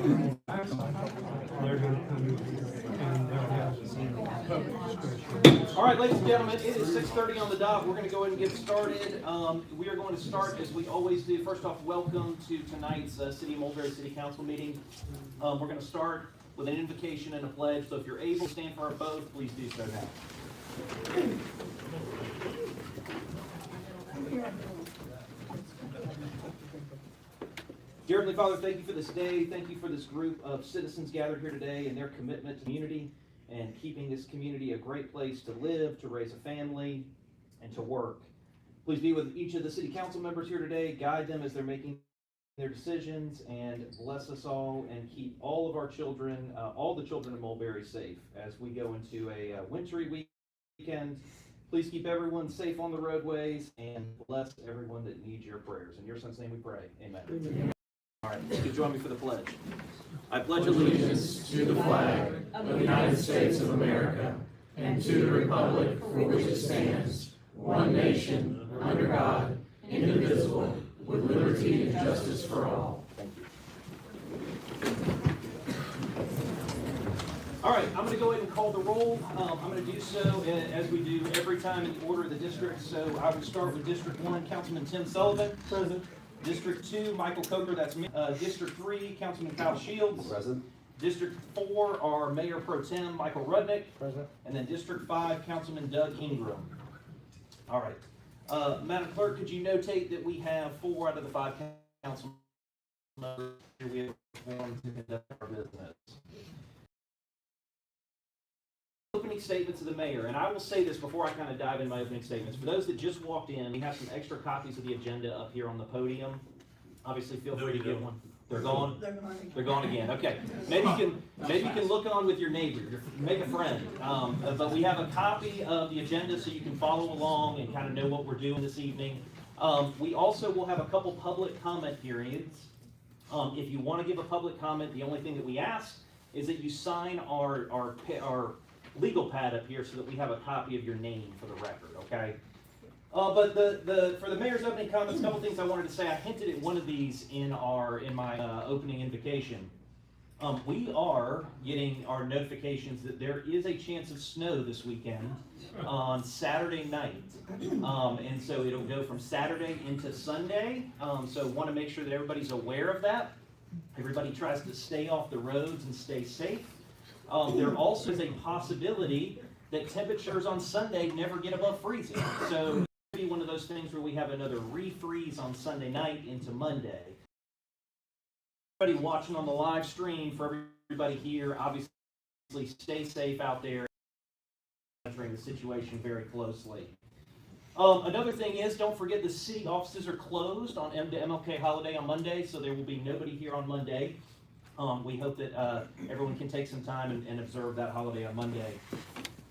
They're going to come here and they'll have public discussion. All right, ladies and gentlemen, it is 6:30 on the dot. We're going to go ahead and get started. We are going to start as we always do. First off, welcome to tonight's City of Mulberry City Council meeting. We're going to start with an invocation and a pledge. So if you're able to stand for our both, please do so now. Dear Heavenly Father, thank you for this day. Thank you for this group of citizens gathered here today and their commitment to community and keeping this community a great place to live, to raise a family, and to work. Please be with each of the city council members here today. Guide them as they're making their decisions, and bless us all and keep all of our children, all the children of Mulberry safe as we go into a wintry weekend. Please keep everyone safe on the roadways and bless everyone that needs your prayers. In your son's name we pray. Amen. Amen. All right, you can join me for the pledge. I pledge allegiance to the flag of the United States of America and to the republic for which it stands, one nation, under God, indivisible, with liberty and justice for all. Thank you. All right, I'm going to go ahead and call the roll. I'm going to do so as we do every time in the order of the district. So I will start with District 1, Councilman Tim Sullivan. Present. District 2, Michael Coker, that's me. District 3, Councilman Kyle Shields. Present. District 4, our Mayor Pro Tem, Michael Rudnick. Present. And then District 5, Councilman Doug Ingram. All right. Madam Clerk, could you notate that we have 4 out of the 5 council members here we have performed to conduct our business. Opening statements of the mayor, and I will say this before I kind of dive into my opening statements. For those that just walked in, we have some extra copies of the agenda up here on the podium. Obviously, feel free to get one. They're gone. They're gone again. Okay. Maybe you can look on with your neighbor, make a friend. But we have a copy of the agenda so you can follow along and kind of know what we're doing this evening. We also will have a couple public comment periods. If you want to give a public comment, the only thing that we ask is that you sign our legal pad up here so that we have a copy of your name for the record, okay? But for the mayor's opening comments, a couple things I wanted to say. I hinted at one of these in my opening invocation. We are getting our notifications that there is a chance of snow this weekend on Saturday night, and so it'll go from Saturday into Sunday. So want to make sure that everybody's aware of that. Everybody tries to stay off the roads and stay safe. There also is a possibility that temperatures on Sunday never get above freezing. So it could be one of those things where we have another refreeze on Sunday night into Monday. Everybody watching on the live stream, for everybody here, obviously stay safe out there, monitoring the situation very closely. Another thing is, don't forget the city offices are closed on MLK holiday on Monday, so there will be nobody here on Monday. We hope that everyone can take some time and observe that holiday on Monday.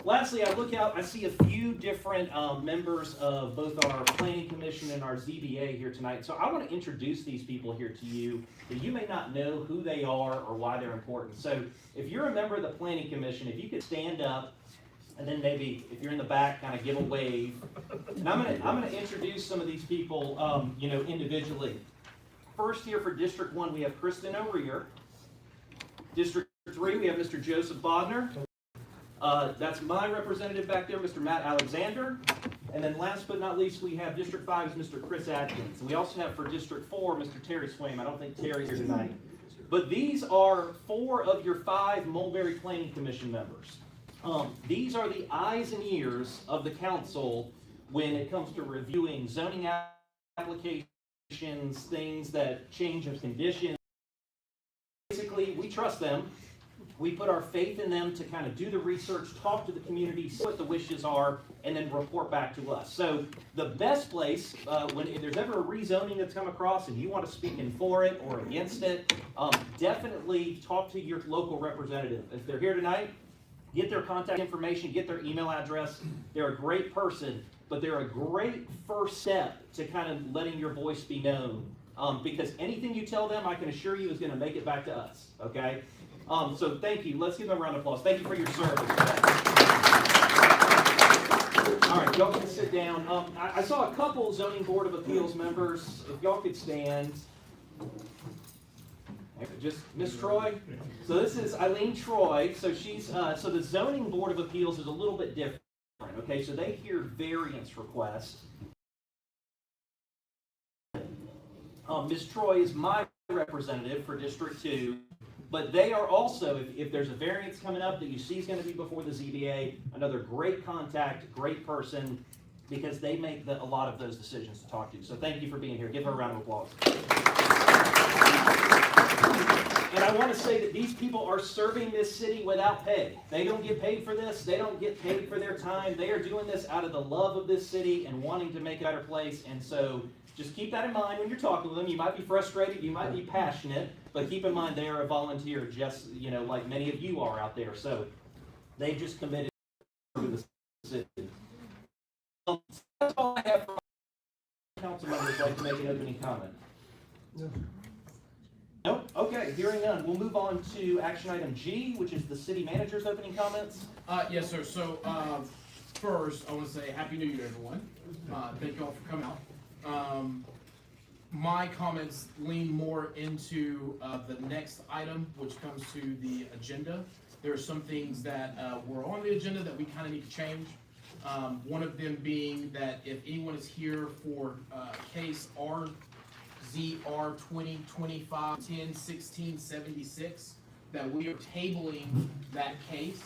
Lastly, I look out, I see a few different members of both our Planning Commission and our ZBA here tonight. So I want to introduce these people here to you, that you may not know who they are or why they're important. So if you're a member of the Planning Commission, if you could stand up, and then maybe if you're in the back, kind of give a wave. And I'm gonna introduce some of these people, individually. First here for District 1, we have Kristen O'Rear. District 3, we have Mr. Joseph Bodner. That's my representative back there, Mr. Matt Alexander. And then last but not least, we have District 5 is Mr. Chris Atkins. And we also have for District 4, Mr. Terry Swaim. I don't think Terry's here tonight. But these are 4 of your 5 Mulberry Planning Commission members. These are the eyes and ears of the council when it comes to reviewing zoning applications, things that change of conditions. Basically, we trust them. We put our faith in them to kind of do the research, talk to the community, see what the wishes are, and then report back to us. So the best place, if there's ever a rezoning that's come across and you want to speak in for it or against it, definitely talk to your local representative. If they're here tonight, get their contact information, get their email address. They're a great person, but they're a great first step to kind of letting your voice be known. Because anything you tell them, I can assure you, is going to make it back to us, okay? So thank you. Let's give them a round of applause. Thank you for your service. All right, y'all can sit down. I saw a couple Zoning Board of Appeals members. If y'all could stand. Just Miss Troy. So this is Eileen Troy. So she's so the Zoning Board of Appeals is a little bit different. Okay, so they hear variance requests. Ms. Troy is my representative for District 2, but they are also, if there's a variance coming up that you see is going to be before the ZBA, another great contact, great person, because they make a lot of those decisions to talk to you. So thank you for being here. Give her a round of applause. And I want to say that these people are serving this city without pay. They don't get paid for this. They don't get paid for their time. They are doing this out of the love of this city and wanting to make it a better place. And so just keep that in mind when you're talking to them. You might be frustrated, you might be passionate, but keep in mind they are a volunteer, just like many of you are out there. So they've just committed to the city. That's all I have for council members. Like to make an opening comment. No? Okay, hearing none. We'll move on to action item G, which is the city manager's opening comments. Yes, sir. So first, I want to say Happy New Year, everyone. Thank you all for coming out. My comments lean more into the next item, which comes to the agenda. There are some things that were on the agenda that we kind of need to change. One of them being that if anyone is here for case RZR 2025-10-16-76, that we are tabling that case.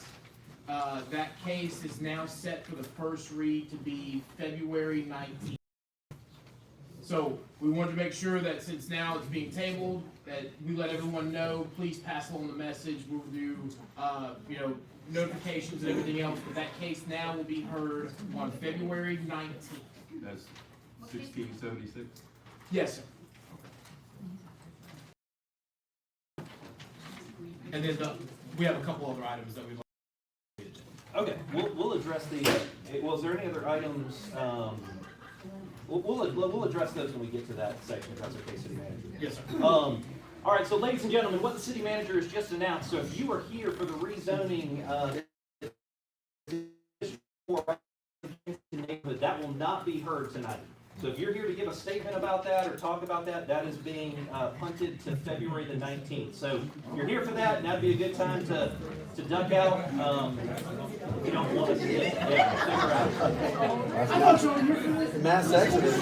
That case is now set for the first read to be February 19th. So we wanted to make sure that since now it's being tabled, that we let everyone know, please pass along the message. We'll do, notifications and everything else, but that case now will be heard on February 19th. That's 1676? Yes, sir. And then we have a couple other items that we'd like to do. Okay, we'll address the. Well, is there any other items? We'll address those when we get to that section. If that's okay, city manager. Yes, sir. All right, so ladies and gentlemen, what the city manager has just announced. So if you are here for the rezoning, that will not be heard tonight. So if you're here to give a statement about that or talk about that, that is being punted to February the 19th. So if you're here for that, that'd be a good time to duck out. You don't want to see it. Yeah, stick around. Mass exodus.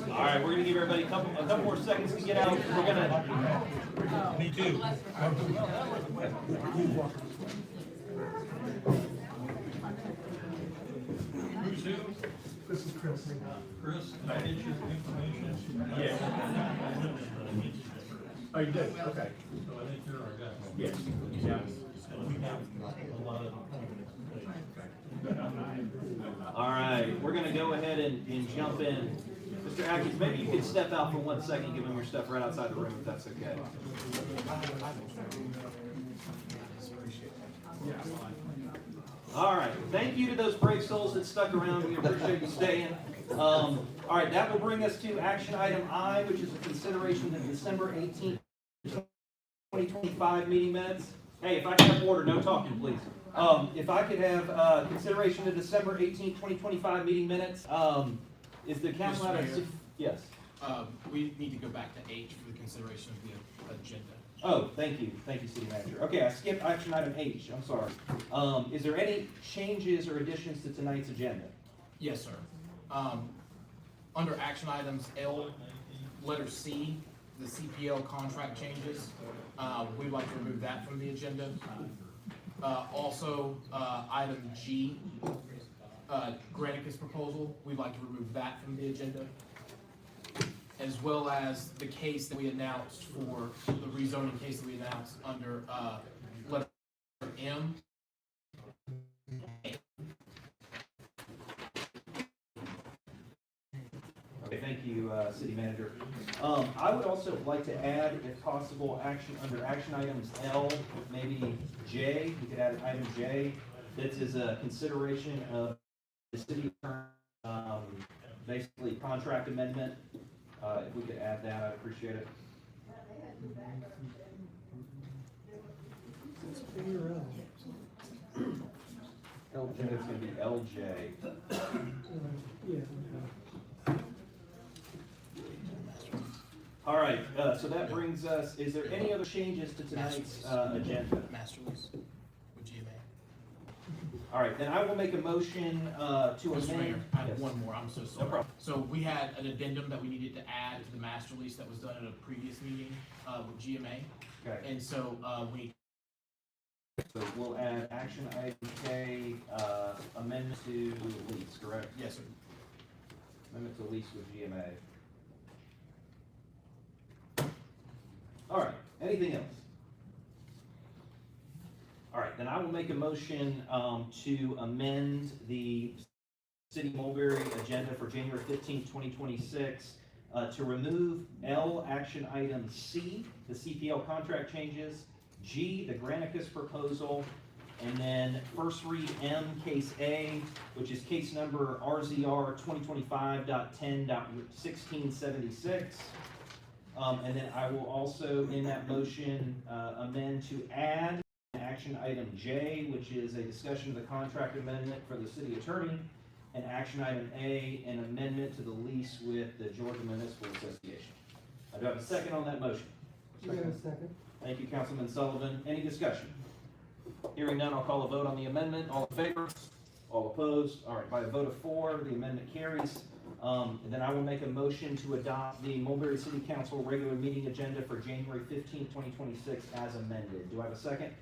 All right, we're going to give everybody a couple more seconds to get out. We're going to. Me too. Who's who? This is Chris. Chris, I get your information. Yeah. Oh, you did? Okay. So I think you're our guy. Yes. Yeah. And we have a lot of. All right, we're going to go ahead and jump in. Mr. Atkins, maybe you could step out for 1 second, give them your stuff right outside the room if that's okay. All right, thank you to those brave souls that stuck around. We appreciate you staying. All right, that will bring us to action item I, which is a consideration of the December 18th, 2025 meeting minutes. Hey, if I can have order, no talking, please. If I could have consideration of December 18th, 2025 meeting minutes, is the council out of... Yes. We need to go back to H for the consideration of the agenda. Oh, thank you, city manager. Okay, I skipped action item H, I'm sorry. Is there any changes or additions to tonight's agenda? Yes, sir. Under action items L, letter C, the CPL contract changes, we'd like to remove that from the agenda. Also, item G, Granicus proposal, we'd like to remove that from the agenda. As well as the case that we announced for the rezoning case that we announced under letter M. Thank you, City Manager. I would also like to add, if possible, under action items L, maybe J, we could add an item J. This is a consideration of the city attorney, basically contract amendment. If we could add that, I'd appreciate it. I think it's gonna be LJ. All right, so that brings us, is there any other changes to tonight's agenda? Master lease with GMA. All right, then I will make a motion to Mr. Mayor, amend. I have Yes. one more, I'm so sorry. problem. So we had an addendum that we needed to add to the master lease that was done at a previous meeting, with GMA. Okay, And so, we, so we'll add action item K, amendment to lease, correct? yes, sir. Amendment to lease with GMA. All right, anything else? All right, then I will make a motion to amend the City of Mulberry agenda for January 15th, 2026, to remove L, action item C, the CPL contract changes, G, the Granicus proposal, and then first read M, case A, which is case number RZR 2025.10.1676. And then I will also, in that motion, amend to add action item J, which is a discussion of the contract amendment for the city attorney, and action item A, an amendment to the lease with the Georgia Municipal Association. I do have a second on that motion. Second. Thank you, Councilman Sullivan. Any discussion? Hearing none, I'll call a vote on the amendment. All in favor? All opposed? All right, by a vote of 4, the amendment carries. And then I will make a motion to adopt the Mulberry City Council regular meeting agenda for January 15th, 2026 as amended. Do I have a second?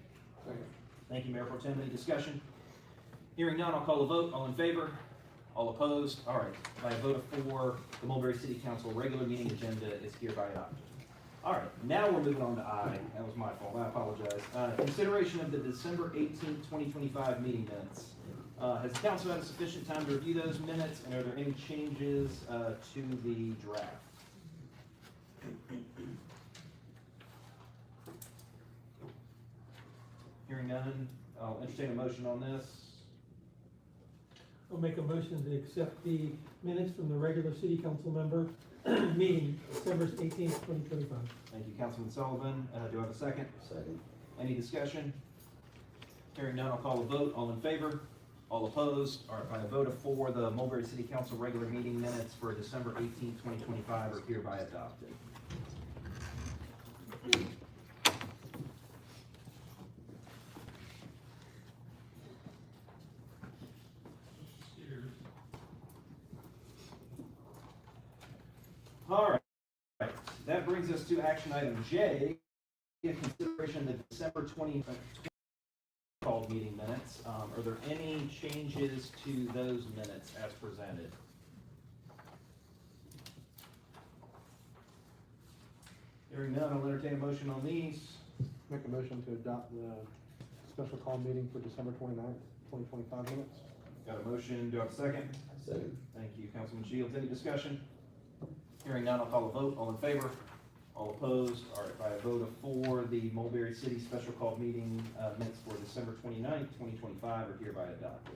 Second. Thank you, Mayor Pro Tem. Any discussion? Hearing none, I'll call a vote. All in favor? All opposed? All right, by a vote of 4, the Mulberry City Council regular meeting agenda is hereby adopted. All right, now we're moving on to I. That was my fault. I apologize. Consideration of the December 18th, 2025 meeting minutes. Has the council had sufficient time to review those minutes, and are there any changes to the draft? Hearing none, I'll entertain a motion on this. I'll make a motion to accept the minutes from the regular city council member meeting, December 18th, 2025. Thank you, Councilman Sullivan. Do I have a second? Second. Any discussion? Hearing none, I'll call a vote. All in favor? All opposed? All right, by a vote of 4, the Mulberry City Council regular meeting minutes for December 18th, 2025 are hereby adopted. All right, that brings us to action item J, in consideration of the December 20th called meeting minutes. Are there any changes to those minutes as presented? Hearing none, I'll entertain a motion on these. Make a motion to adopt the special call meeting for December 29th, 2025 minutes. Got a motion, do I have a second? Second. Thank you, Councilman Shields. Any discussion? Hearing none, I'll call a vote. All in favor? All opposed? All right, by a vote of 4, the Mulberry City Special Call Meeting minutes for December 29th, 2025 are hereby adopted.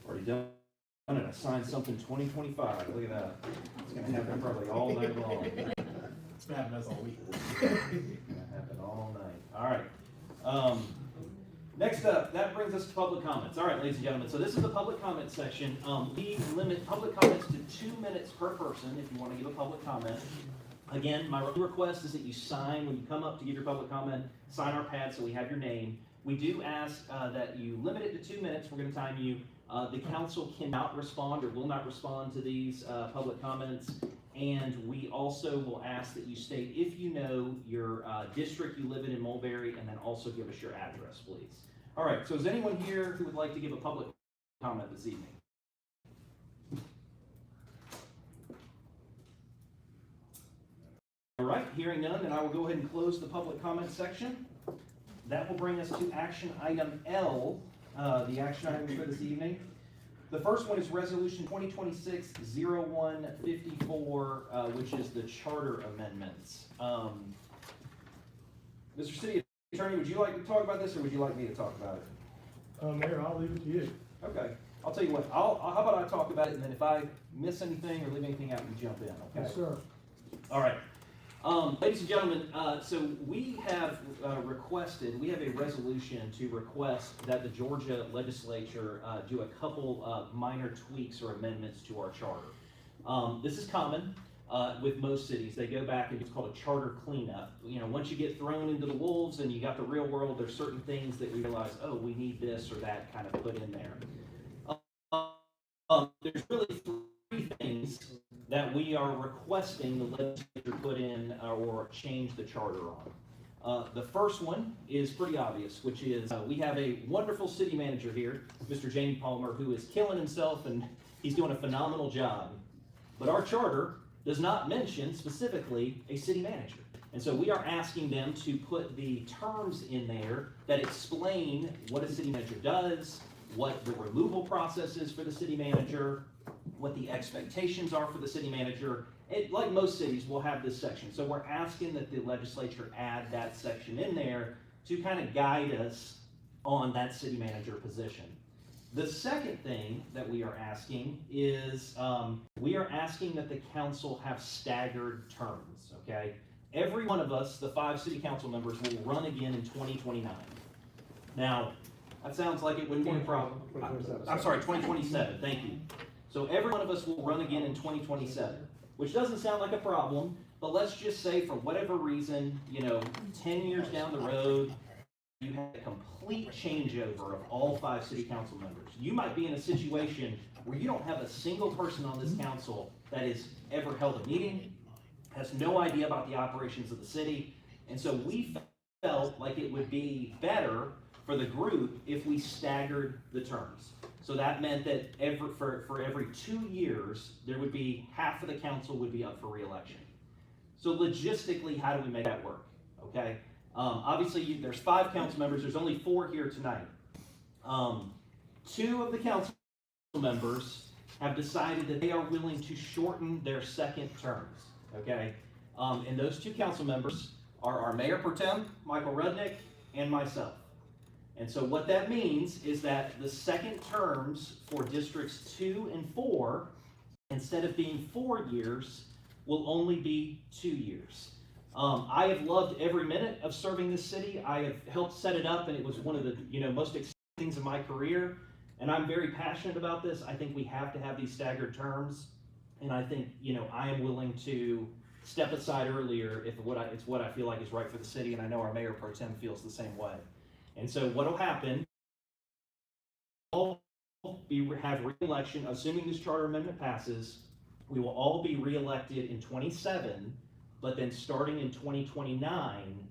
Already done it. I signed something 2025. Look at that. It's gonna happen probably all night long. It's been happening us all week. Gonna happen all night. All right. Next up, that brings us to public comments. All right, ladies and gentlemen, so this is the public comment section. We limit public comments to 2 minutes per person if you want to give a public comment. Again, my request is that you sign when you come up to give your public comment, sign our pad so we have your name. We do ask that you limit it to 2 minutes. We're going to time you. The council cannot respond or will not respond to these public comments. And we also will ask that you state if you know your district you live in Mulberry, and then also give us your address, please. All right, so is anyone here who would like to give a public comment this evening? All right, hearing none, then I will go ahead and close the public comment section. That will bring us to action item L, the action items for this evening. The first one is Resolution 2026-0154, which is the charter amendments. Mr. City Attorney, would you like to talk about this, or would you like me to talk about it? Mayor, I'll leave it to you. Okay, I'll tell you what, how about I talk about it, and then if I miss anything or leave anything out, you jump in, okay? Yes, sir. All right. Ladies and gentlemen, so we have requested, we have a resolution to request that the Georgia legislature do a couple minor tweaks or amendments to our charter. This is common with most cities. They go back and it's called a charter cleanup. You know, once you get thrown into the wolves and you got the real world, there's certain things that we realize, oh, we need this or that kind of put in there. There's really three things that we are requesting the legislature put in or change the charter on. The first one is pretty obvious, which is we have a wonderful city manager here, Mr. Jamie Palmer, who is killing himself and he's doing a phenomenal job. But our charter does not mention specifically a city manager. And so we are asking them to put the terms in there that explain what a city manager does, what the removal process is for the city manager, what the expectations are for the city manager. Like most cities, we'll have this section. So we're asking that the legislature add that section in there to kind of guide us on that city manager position. The second thing that we are asking is we are asking that the council have staggered terms, okay? Every one of us, the 5 city council members, will run again in 2029. Now, that sounds like it wouldn't be a problem. 2027. I'm sorry, 2027, thank you. So every one of us will run again in 2027, which doesn't sound like a problem, but let's just say for whatever reason, 10 years down the road, you have a complete changeover of all 5 city council members. You might be in a situation where you don't have a single person on this council that has ever held a meeting, has no idea about the operations of the city, and so we felt like it would be better for the group if we staggered the terms. So that meant that for every 2 years, there would be half of the council would be up for re-election. So logistically, how do we make that work? Okay, obviously there's 5 council members. There's only 4 here tonight. 2 of the council members have decided that they are willing to shorten their second terms. Okay, and those 2 council members are our Mayor Pro Tem, Michael Rudnick, and myself. And so what that means is that the second terms for districts 2 and 4, instead of being 4 years, will only be 2 years. I have loved every minute of serving this city. I have helped set it up, and it was one of the most exciting things in my career. And I'm very passionate about this. I think we have to have these staggered terms, and I think I am willing to step aside earlier if it's what I feel like is right for the city, and I know our Mayor Pro Tem feels the same way. And so what will happen, we'll have re-election, assuming this charter amendment passes, we will all be re-elected in 27, but then starting in 2029,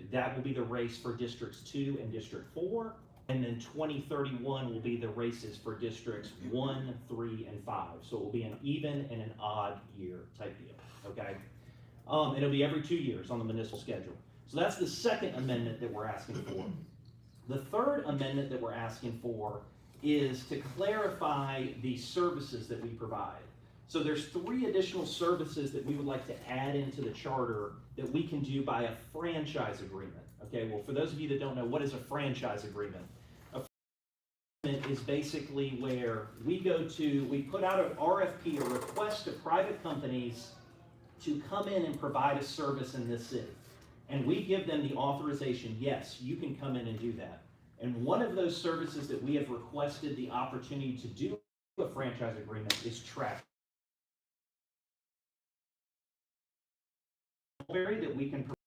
that will be the race for districts 2 and district 4, and then 2031 will be the races for districts 1, 3, and 5. So it will be an even and an odd year type deal, okay? And it'll be every 2 years on the municipal schedule. So that's the second amendment that we're asking for. The third amendment that we're asking for is to clarify the services that we provide. So there's 3 additional services that we would like to add into the charter that we can do by a franchise agreement. Okay, well, for those of you that don't know, what is a franchise agreement? A franchise agreement is basically where we put out an RFP, a request to private companies to come in and provide a service in this city. And we give them the authorization, yes, you can come in and do that. And one of those services that we have requested the opportunity to do a franchise agreement is trash. Mulberry, that we can provide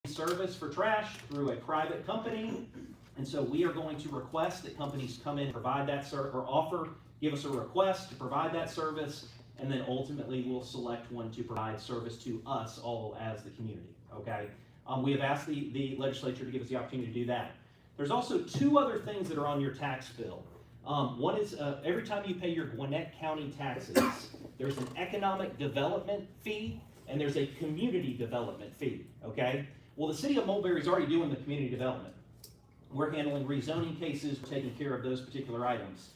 service for trash through a private company. And so we are going to request that companies come in and provide that service, or give us a request to provide that service, and then ultimately we'll select one to provide service to us all as the community. Okay, we have asked the legislature to give us the opportunity to do that. There's also 2 other things that are on your tax bill. One is every time you pay your Gwinnett County taxes, there's an economic development fee and there's a community development fee, okay? Well, the city of Mulberry is already doing the community development. We're handling rezoning cases, we're taking care of those particular items.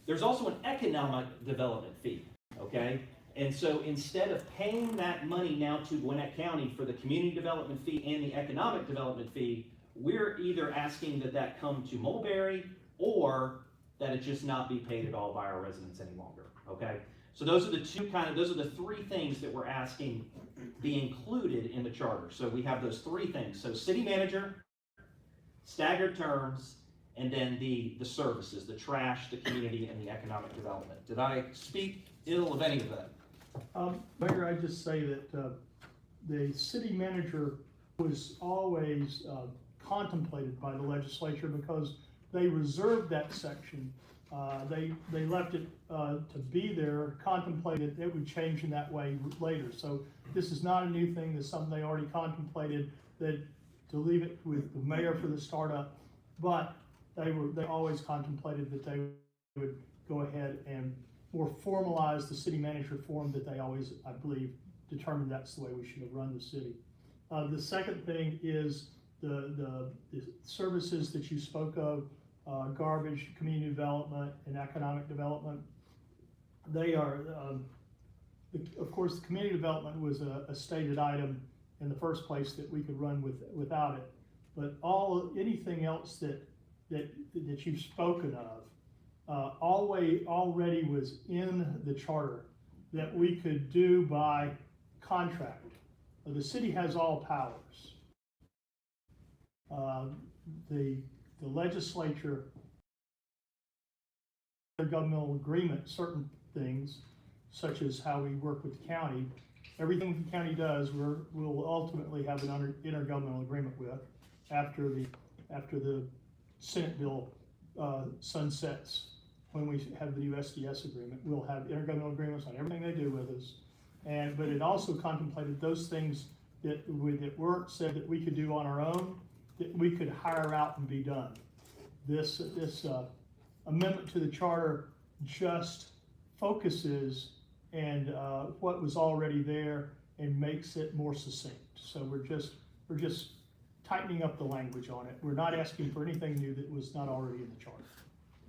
There's also an economic development fee, okay? And so instead of paying that money now to Gwinnett County for the community development fee and the economic development fee, we're either asking that that come to Mulberry or that it just not be paid at all by our residents any longer, okay? So those are the three things that we're asking be included in the charter. So we have those three things. So city manager, staggered terms, and then the services, the trash, the community, and the economic development. Did I speak ill of any of that? Mayor, I just say that the city manager was always contemplated by the legislature because they reserved that section. They left it to be there, contemplated it would change in that way later. So this is not a new thing, this is something they already contemplated, that to leave it with the mayor for the startup, but they always contemplated that they would go ahead and more formalize the city manager form that they always, I believe, determined that's the way we should have run the city. The second thing is the services that you spoke of, garbage, community development, and economic development. They are, of course, the community development was a stated item in the first place that we could run without it. But anything else that you've spoken of already was in the charter that we could do by contract. The city has all powers. The legislature, intergovernmental agreement, certain things, such as how we work with the county, everything the county does, we'll ultimately have an intergovernmental agreement with after the Senate bill sunsets. When we have the new SDS agreement, we'll have intergovernmental agreements on everything they do with us. But it also contemplated those things that weren't said that we could do on our own, that we could hire out and be done. This amendment to the charter just focuses and what was already there and makes it more succinct. So we're just tightening up the language on it. We're not asking for anything new that was not already in the charter.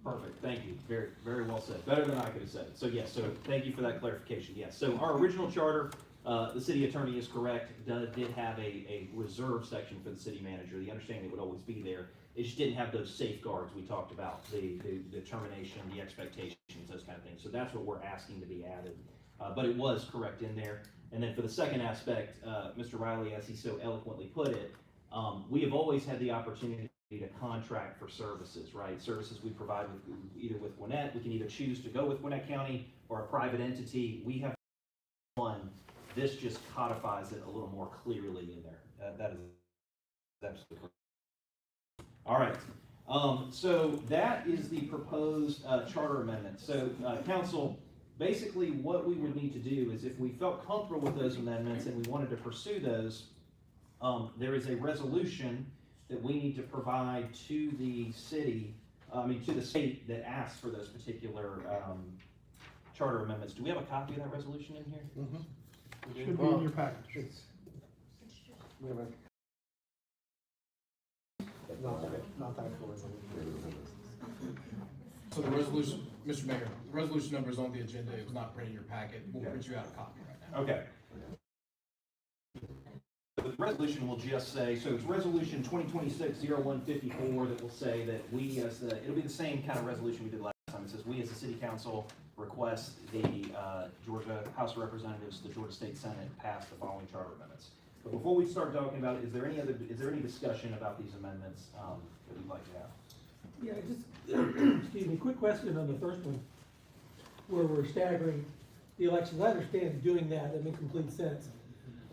Perfect, thank you. Very, very well said. Better than I could have said it. So yes, so thank you for that clarification. Yes, so our original charter, the city attorney is correct, did have a reserve section for the city manager. The understanding it would always be there. It just didn't have those safeguards we talked about, the determination, the expectations, those kind of things. So that's what we're asking to be added. But it was correct in there. And then for the second aspect, Mr. Riley, as he so eloquently put it, we have always had the opportunity to contract for services, right? Services we provide either with Gwinnett, we can either choose to go with Gwinnett County or a private entity. We have one. This just codifies it a little more clearly in there. That is absolutely correct. All right. So that is the proposed charter amendment. So council, basically what we would need to do is if we felt comfortable with those amendments and we wanted to pursue those, there is a resolution that we need to provide to the city, to the state that asks for those particular charter amendments. Do we have a copy of that resolution in here? Mm-hmm. Should be in your package. We have not that for resolution. So the resolution, Mr. Mayor, the resolution number is on the agenda. It was not printed in your packet. We'll print you out a copy right now. Okay. The resolution will just say, so it's resolution 2026-0154 that will say that we as the, it'll be the same kind of resolution we did last time. It says we as the city council request the Georgia House of Representatives, the Georgia State Senate pass the following charter amendments. But before we start talking about it, is there any discussion about these amendments that you'd like to have? Yeah, just, excuse me, quick question on the first one, where we're staggering the elections. I understand doing that makes complete sense.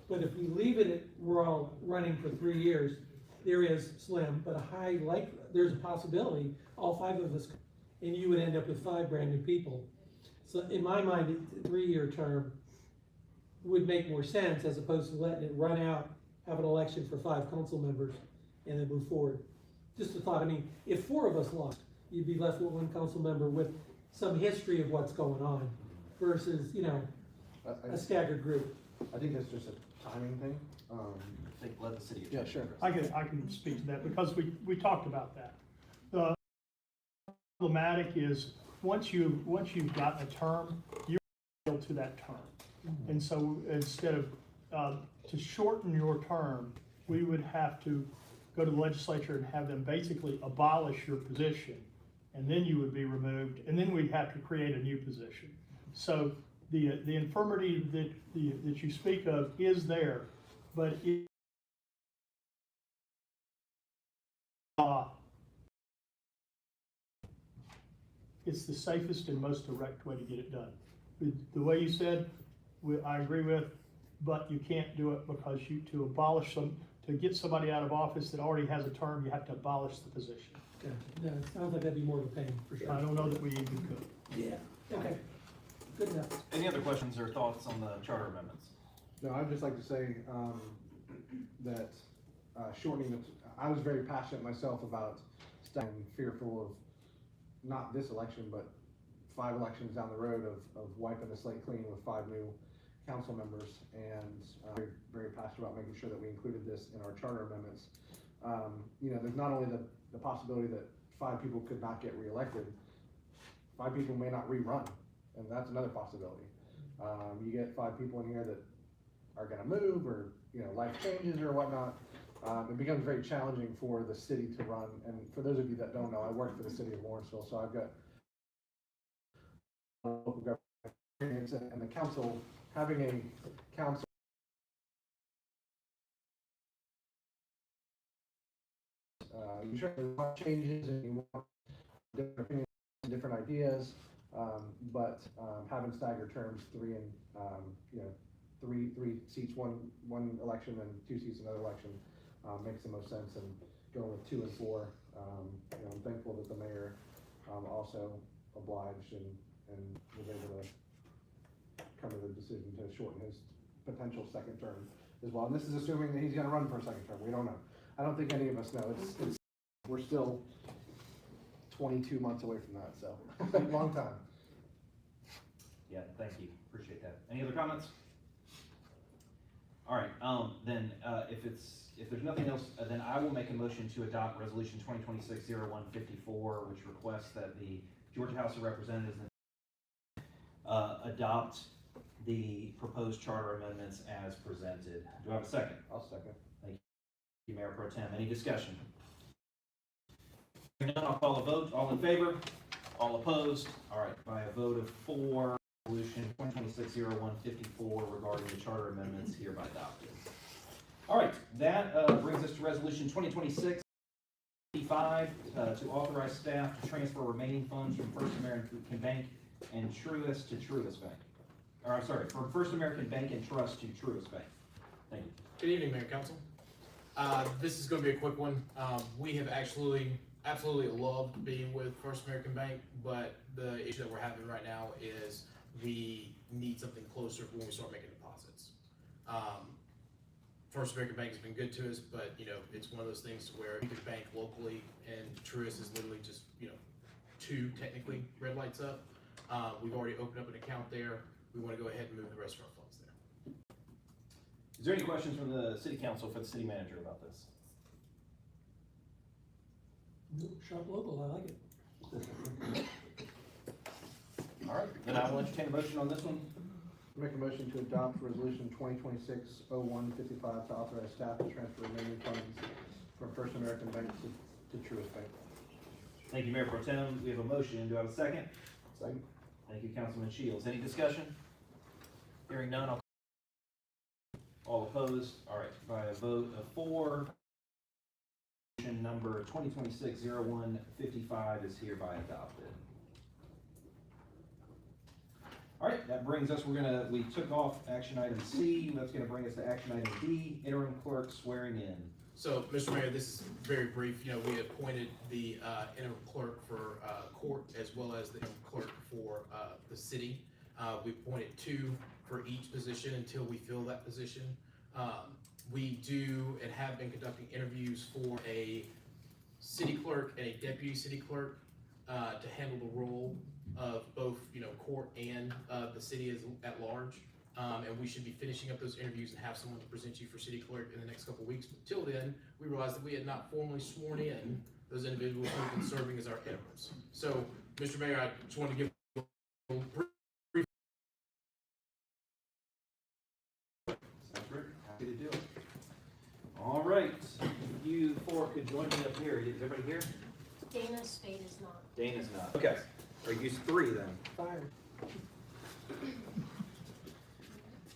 But if we leave it at, we're all running for 3 years, there is slim, but a high there's a possibility all 5 of us, and you would end up with 5 brand new people. So in my mind, a 3-year term would make more sense as opposed to letting it run out, have an election for 5 council members, and then move forward. Just a thought, I mean, if 4 of us lost, you'd be left with 1 council member with some history of what's going on versus, you know, a staggered group. I think that's just a timing thing. I think let the city attorney. Yeah, sure. address I can speak to that because we talked about that. The problematic is, once you've gotten a term, you're entitled to that term. And so instead of, to shorten your term, we would have to go to the legislature and have them basically abolish your position. And then you would be removed, and then we'd have to create a new position. So the infirmity that you speak of is there, but it's the safest and most direct way to get it done. The way you said, I agree with, but you can't do it because to abolish to get somebody out of office that already has a term, you have to abolish the position. Yeah, no, it sounds like that'd be more of a pain, for sure. I don't know that we even could. Yeah, okay, good enough. Any other questions or thoughts on the charter amendments? No, I'd just like to say, that, shortening I was very passionate myself about staying fearful of not this election, but 5 elections down the road of wiping the slate clean with 5 new council members, and very, very passionate about making sure that we included this in our charter amendments. You know, there's not only the possibility that 5 people could not get reelected, 5 people may not rerun, and that's another possibility. You get 5 people in here that are gonna move, or, you know, life changes or whatnot. It becomes very challenging for the city to run, and for those of you that don't know, I work for the city of Lawrenceville, so I've got local government experience, and the council, having a council you sure there's a lot of changes and you want different opinions, different ideas, but having staggered terms, 3 and you know, three seats, one election and 2 seats another election, makes the most sense. And going with 2 and 4, you know, I'm thankful that the mayor also obliged and was able to come to the decision to shorten his potential 2nd term as well. And this is assuming that he's going to run for a 2nd term. We don't know. I don't think any of us know. We're still 22 months away from that, so long time. Yeah, thank you, appreciate that. Any other comments? All right, then if there's nothing else, then I will make a motion to adopt resolution 2026-0154, which requests that the Georgia House of Representatives adopt the proposed charter amendments as presented. Do I have a second? I'll second. Thank you, Mayor Pro Tem. Any discussion? Hearing none, I'll call a vote. All in favor? All opposed? All right, by a vote of 4, resolution 2026-0154 regarding the charter amendments hereby adopted. All right, that brings us to resolution 2026-55 to authorize staff to transfer remaining funds from First American Bank and Truist to Truist Bank. Or I'm sorry, from First American Bank and Trust to Truist Bank. Thank you. Good evening, Mayor and Council. This is going to be a quick one. We have absolutely loved being with First American Bank, but the issue that we're having right now is we need something closer when we start making deposits. First American Bank has been good to us, but you know, it's one of those things where you can bank locally, and Truist is literally just, you know, 2 technically red lights up. We've already opened up an account there. We want to go ahead and move the rest of our funds there. Is there any questions from the city council for the city manager about this? Shop local, I like it. All right, then I will entertain a motion on this one. Make a motion to adopt resolution 2026-0155 to authorize staff to transfer remaining funds from First American Bank to Truist Bank. Thank you, Mayor Pro Tem. We have a motion. Do I have a second? Second. Thank you, Councilman Shields. Any discussion? Hearing none, all opposed? All right, by a vote of 4, resolution number 2026-0155 is hereby adopted. All right, that brings us, we took off action item C. That's gonna bring us to action item D, interim clerk swearing in. So, Mr. Mayor, this is very brief. You know, we appointed the interim clerk for court as well as the interim clerk for the city. We appointed 2 for each position until we fill that position. We do and have been conducting interviews for a city clerk and a deputy city clerk to handle the role of both, you know, court and the city at large. And we should be finishing up those interviews and have someone to present you for city clerk in the next couple of weeks. But till then, we realized that we had not formally sworn in those individuals who have been serving as our interims. So, Mr. Mayor, I just wanted to give a little brief. Sounds great. Happy to do it. All right. You four could join me up here. Is everybody here? Dana Spade is not. Dana's not. Okay. Or use three then. Fire.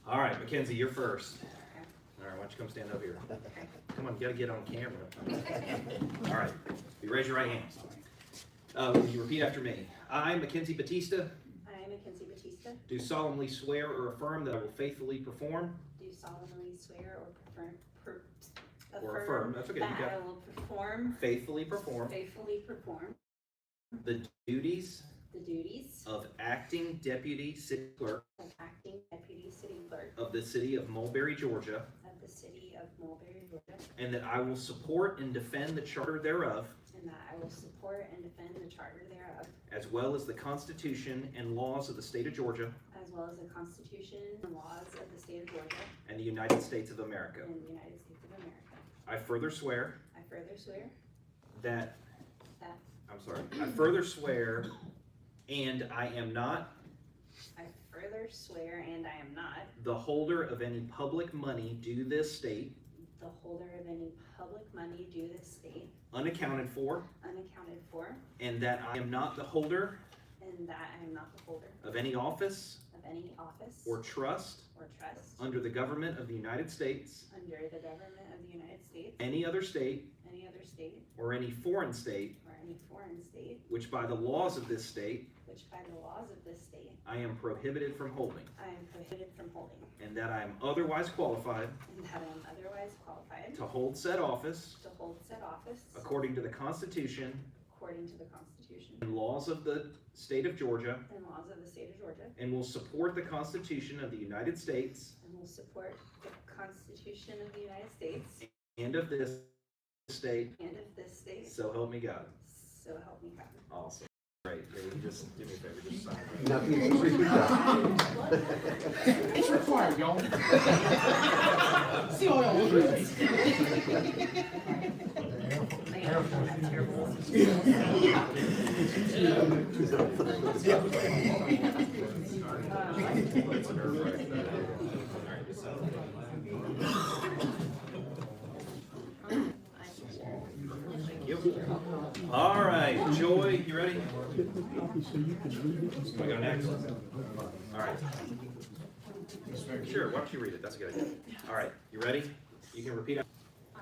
All right, Mackenzie, you're first. All right, why don't you come stand up here? Come on, you gotta get on camera. All right, you raise your right hand. Will you repeat after me? I, Mackenzie Batista, I, Mackenzie Batista, do solemnly swear or affirm that I will faithfully perform do solemnly swear or affirm, that's okay, you that got I will faithfully perform faithfully perform the duties the duties of acting deputy city clerk of acting deputy city clerk of the city of Mulberry, Georgia, of the city of Mulberry, Georgia, and that I will support and defend the charter thereof, and that I will support and defend the charter thereof, as well as the Constitution and laws of the state of Georgia as well as the Constitution and laws of the state of Georgia and the United States of America. and the United States of America. I further swear I further swear that, that I further swear and I am not I further swear and I am not the holder of any public money due this state, the holder of any public money due this state, unaccounted for, unaccounted for, and that I am not the holder and that I am not the holder of any office of any office or trust or trust under the government of the United States, under the government of the United States, any other state, any other state, or any foreign state, or any foreign state, which by the laws of this state which by the laws of this state I am prohibited from holding, I am prohibited from holding, and that I am otherwise qualified and that I am otherwise qualified to hold said office to hold said office according to the Constitution according to the Constitution and laws of the state of Georgia, and laws of the state of Georgia, and will support the Constitution of the United States and will support the Constitution of the United States and of this state, and of this state, so help me God. so help me God. Awesome. Great. Here, you just do me a favor, just sign. It's required, y'all. See all y'all look at me. Thank you. All right, Joy, you ready? So you can read it. We go next. All right. Sure, why don't you read it? That's a good idea. All right, you ready? You can repeat. I,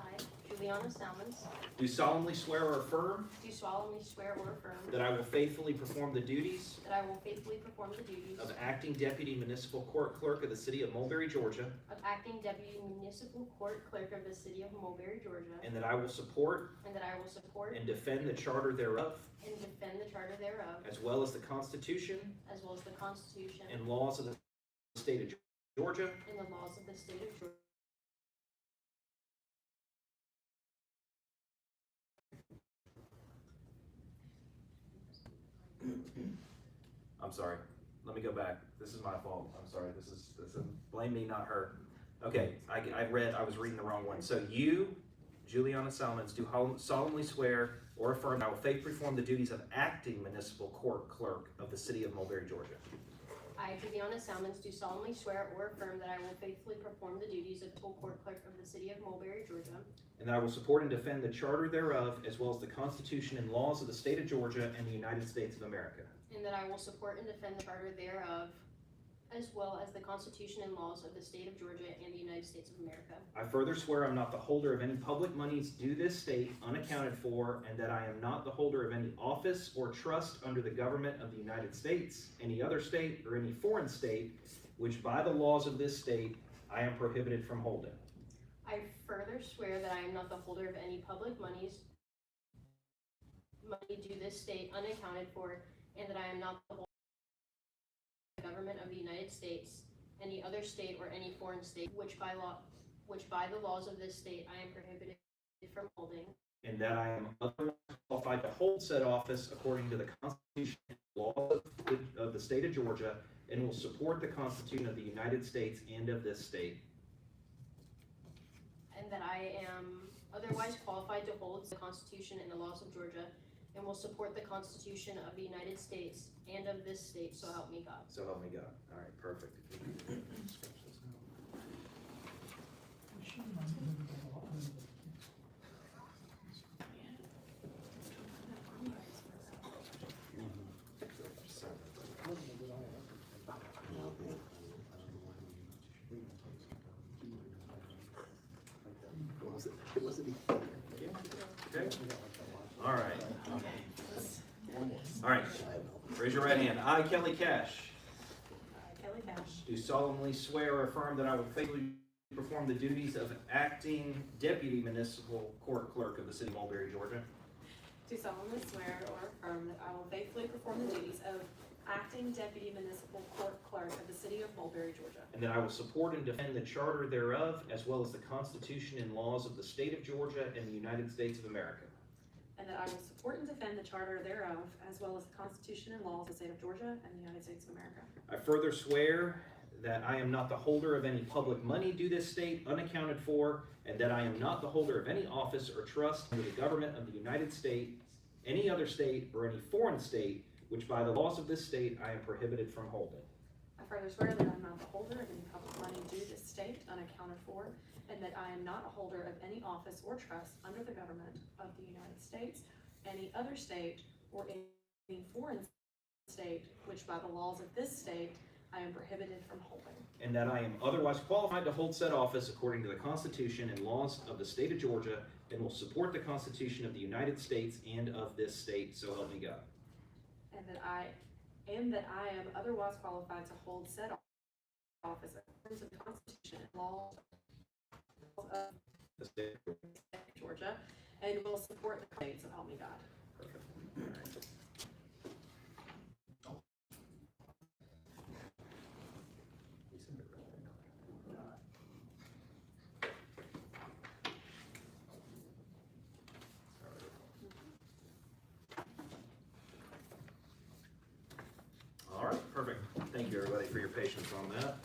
Juliana Salmons, Do solemnly swear or affirm do solemnly swear or affirm that I will faithfully perform the duties that I will faithfully perform the duties of acting deputy municipal court clerk of the city of Mulberry, Georgia, of acting deputy municipal court clerk of the city of Mulberry, Georgia, and that I will support and that I will support and defend the charter thereof, and defend the charter thereof, as well as the Constitution as well as the Constitution and laws of the state of Georgia, and the laws of the state of Georgia. I'm sorry. Let me go back. This is my fault. I'm sorry. This is blame me, not her. Okay, I was reading the wrong one. So you, Juliana Salmons, do solemnly swear or affirm I will faithfully perform the duties of acting municipal court clerk of the city of Mulberry, Georgia. I, Juliana Salmons, do solemnly swear or affirm that I will faithfully perform the duties of full court clerk of the city of Mulberry, Georgia, And that I will support and defend the charter thereof, as well as the Constitution and laws of the state of Georgia and the United States of America. and that I will support and defend the charter thereof, as well as the Constitution and laws of the state of Georgia and the United States of America. I further swear I'm not the holder of any public monies due this state unaccounted for, and that I am not the holder of any office or trust under the government of the United States, any other state, or any foreign state, which by the laws of this state I am prohibited from holding. I further swear that I am not the holder of any public money due this state unaccounted for, and that I am not the holder of the government of the United States, any other state, or any foreign state, which by the laws of this state I am prohibited from holding, And that I am otherwise qualified to hold said office according to the Constitution and laws of the state of Georgia, and will support the Constitution of the United States and of this state. And that I am otherwise qualified to hold the Constitution and the laws of Georgia, and will support the Constitution of the United States and of this state, so help me God. So help me God. All right, perfect. Okay. All right. All right. Raise your right hand. I, Kelly Cash, Kelly Cash, do solemnly swear or affirm that I will faithfully perform the duties of acting deputy municipal court clerk of the city of Mulberry, Georgia, do solemnly swear or affirm that I will faithfully perform the duties of acting deputy municipal court clerk of the city of Mulberry, Georgia, and that I will support and defend the charter thereof, as well as the Constitution and laws of the state of Georgia and the United States of America. and that I will support and defend the charter thereof, as well as the Constitution and laws of the state of Georgia and the United States of America. I further swear that I am not the holder of any public money due this state unaccounted for, and that I am not the holder of any office or trust under the government of the United States, any other state, or any foreign state, which by the laws of this state I am prohibited from holding. I further swear that I am not the holder of any public money due this state unaccounted for, and that I am not a holder of any office or trust under the government of the United States, any other state, or any foreign state, which by the laws of this state I am prohibited from holding. And that I am otherwise qualified to hold said office according to the Constitution and laws of the state of Georgia, and will support the Constitution of the United States and of this state, so help me God. And that I am otherwise qualified to hold said office according to the Constitution and laws of The state. Georgia, and will support the state, so help me God. Perfect. All right. All right, perfect. Thank you, everybody, for your patience on that.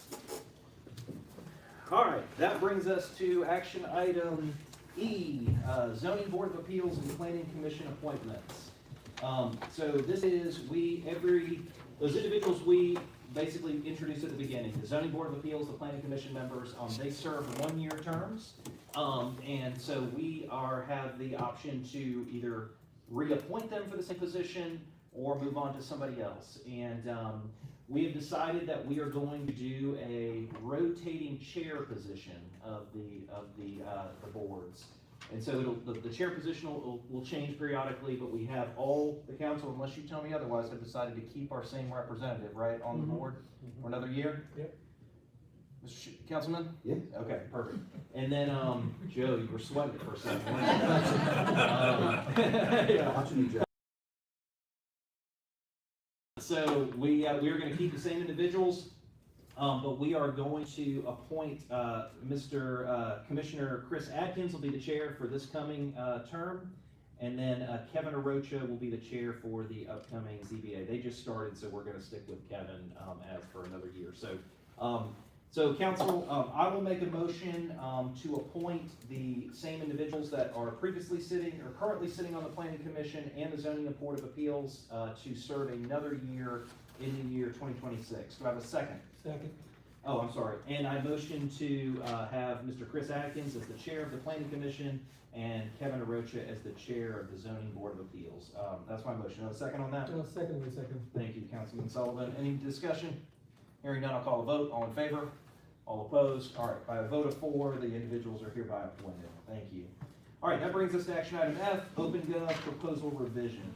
All right, that brings us to action item E, zoning board of appeals and planning commission appointments. So this is, those individuals we basically introduced at the beginning, the zoning board of appeals, the planning commission members, they serve one-year terms. And so we have the option to either reappoint them for the same position or move on to somebody else. And we have decided that we are going to do a rotating chair position of the boards. And so the chair position will change periodically, but we have all the council, unless you tell me otherwise, have decided to keep our same representative, right, on the board for another year? Yep. Mr. Councilman? Yeah. Okay, perfect. And then, Joe, you were sweating for a second. Yeah. So we are going to keep the same individuals, but we are going to appoint Mr. Commissioner Chris Atkins will be the chair for this coming term, and then Kevin Arocha will be the chair for the upcoming ZBA. They just started, so we're going to stick with Kevin as for another year. So council, I will make a motion to appoint the same individuals that are previously sitting or currently sitting on the planning commission and the zoning board of appeals to serve another year in the year 2026. Do I have a second? Second. Oh, I'm sorry. And I motion to have Mr. Chris Atkins as the chair of the planning commission and Kevin Arocha as the chair of the zoning board of appeals. That's my motion. A second on that? Second. Thank you, Councilman Sullivan. Any discussion? Hearing none, I'll call a vote. All in favor? All opposed? All right, by a vote of 4, the individuals are hereby appointed. Thank you. All right, that brings us to action item F, open gov proposal revisions.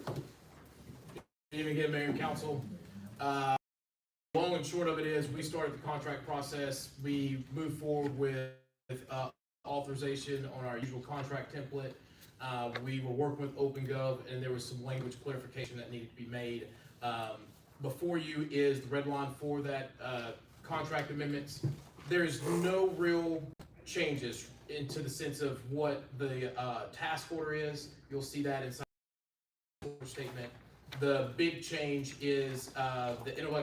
Good evening again, Mayor and Council. Long and short of it is, we started the contract process. We moved forward with authorization on our usual contract template. We were working with OpenGov, and there was some language clarification that needed to be made. Before you is the red line for that contract amendments. There's no real changes into the sense of what the task order is. You'll see that inside the statement. The big change is the intellectual.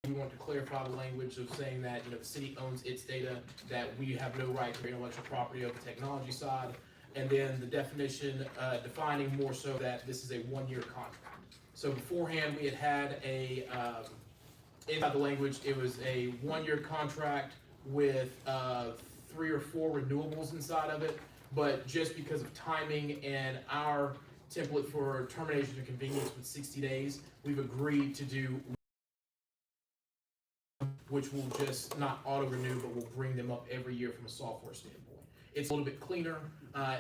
We want to clarify the language of saying that, you know, the city owns its data, that we have no right to intellectual property of the technology side, and then the definition defining more so that this is a one-year contract. So beforehand, we had a inside the language, it was a one-year contract with 3 or 4 renewables inside of it, but just because of timing and our template for termination of convenience with 60 days, we've agreed to do, which will just not auto-renew, but will bring them up every year from a software standpoint. It's a little bit cleaner.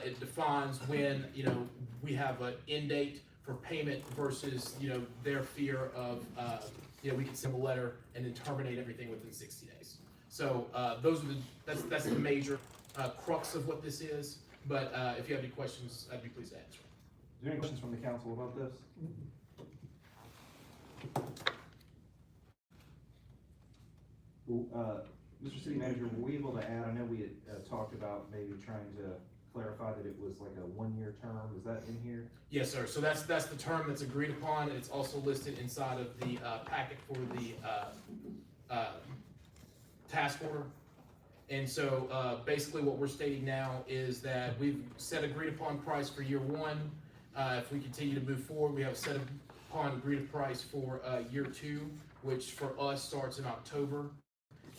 It defines when, you know, we have an end date for payment versus, you know, their fear of, you know, we can send a letter and then terminate everything within 60 days. So those are that's the major crux of what this is. But if you have any questions, I'd be pleased to answer. Is there any questions from the council about this? Well, Mr. City Manager, were we able to add, I know we had talked about maybe trying to clarify that it was like a one-year term, is that in here? Yes, sir. So that's the term that's agreed upon, and it's also listed inside of the packet for the task order. And so basically what we're stating now is that we've set agreed upon price for year 1. If we continue to move forward, we have set upon agreed price for year 2, which for us starts in October.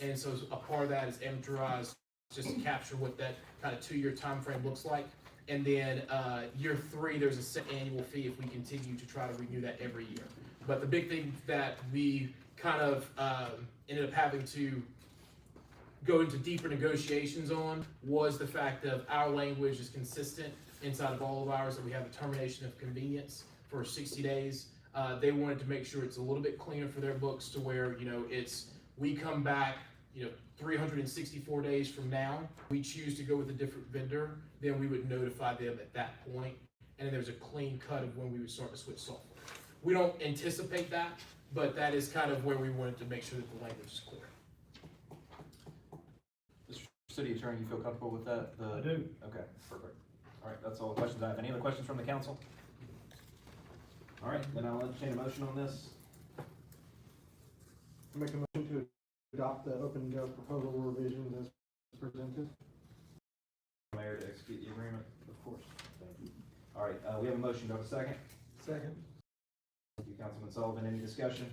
And so a part of that is amortized just to capture what that kind of 2-year time frame looks like. And then year 3, there's a set annual fee if we continue to try to renew that every year. But the big thing that we kind of ended up having to go into deeper negotiations on was the fact that our language is consistent inside of all of ours, that we have a termination of convenience for 60 days. They wanted to make sure it's a little bit cleaner for their books to where, you know, we come back, you know, 364 days from now, we choose to go with a different vendor, then we would notify them at that point, and then there's a clean cut of when we would start to switch software. We don't anticipate that, but that is kind of where we wanted to make sure that the language is clear. Mr. City Attorney, you feel comfortable with that? I do. Okay, perfect. All right, that's all the questions I have. Any other questions from the council? All right, then I'll entertain a motion on this. Make a motion to adopt the open gov proposal revisions as presented. Mayor to execute the agreement, of course. Thank you. All right, we have a motion. Do I have a second? Second. Thank you, Councilman Sullivan. Any discussion?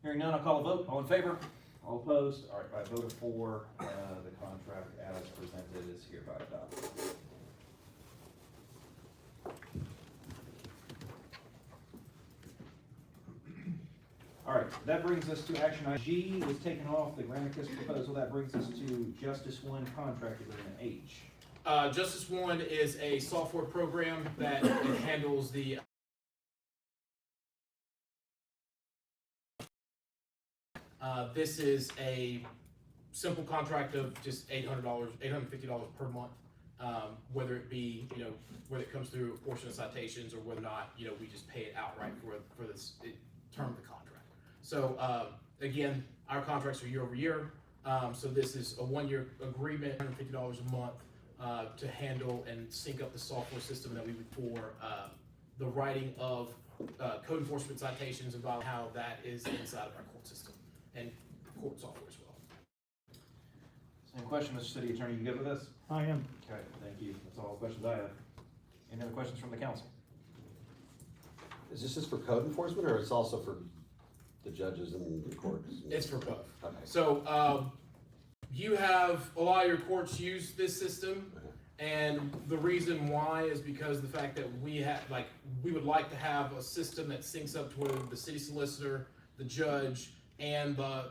Hearing none, I'll call a vote. All in favor? All opposed? All right, by a vote of 4, the contract as presented is hereby adopted. All right, that brings us to action item G was taken off the Granicus proposal. That brings us to Justice One contract agreement H. Justice One is a software program that handles the this is a simple contract of just $800, $850 per month, whether it be, you know, whether it comes through a portion of citations or whether or not, you know, we just pay it outright for this term of the contract. So again, our contracts are year over year. So this is a 1-year agreement, $150 a month to handle and sync up the software system that we would for the writing of code enforcement citations about how that is inside of our court system and court software as well. Same question, Mr. City Attorney, you good with this? I am. Okay, thank you. That's all the questions I have. Any other questions from the council? Is this just for code enforcement, or it's also for the judges and the courts? It's for both. Okay. So you have a lot of your courts use this system, and the reason why is because the fact that we would like to have a system that syncs up to where the city solicitor, the judge, and the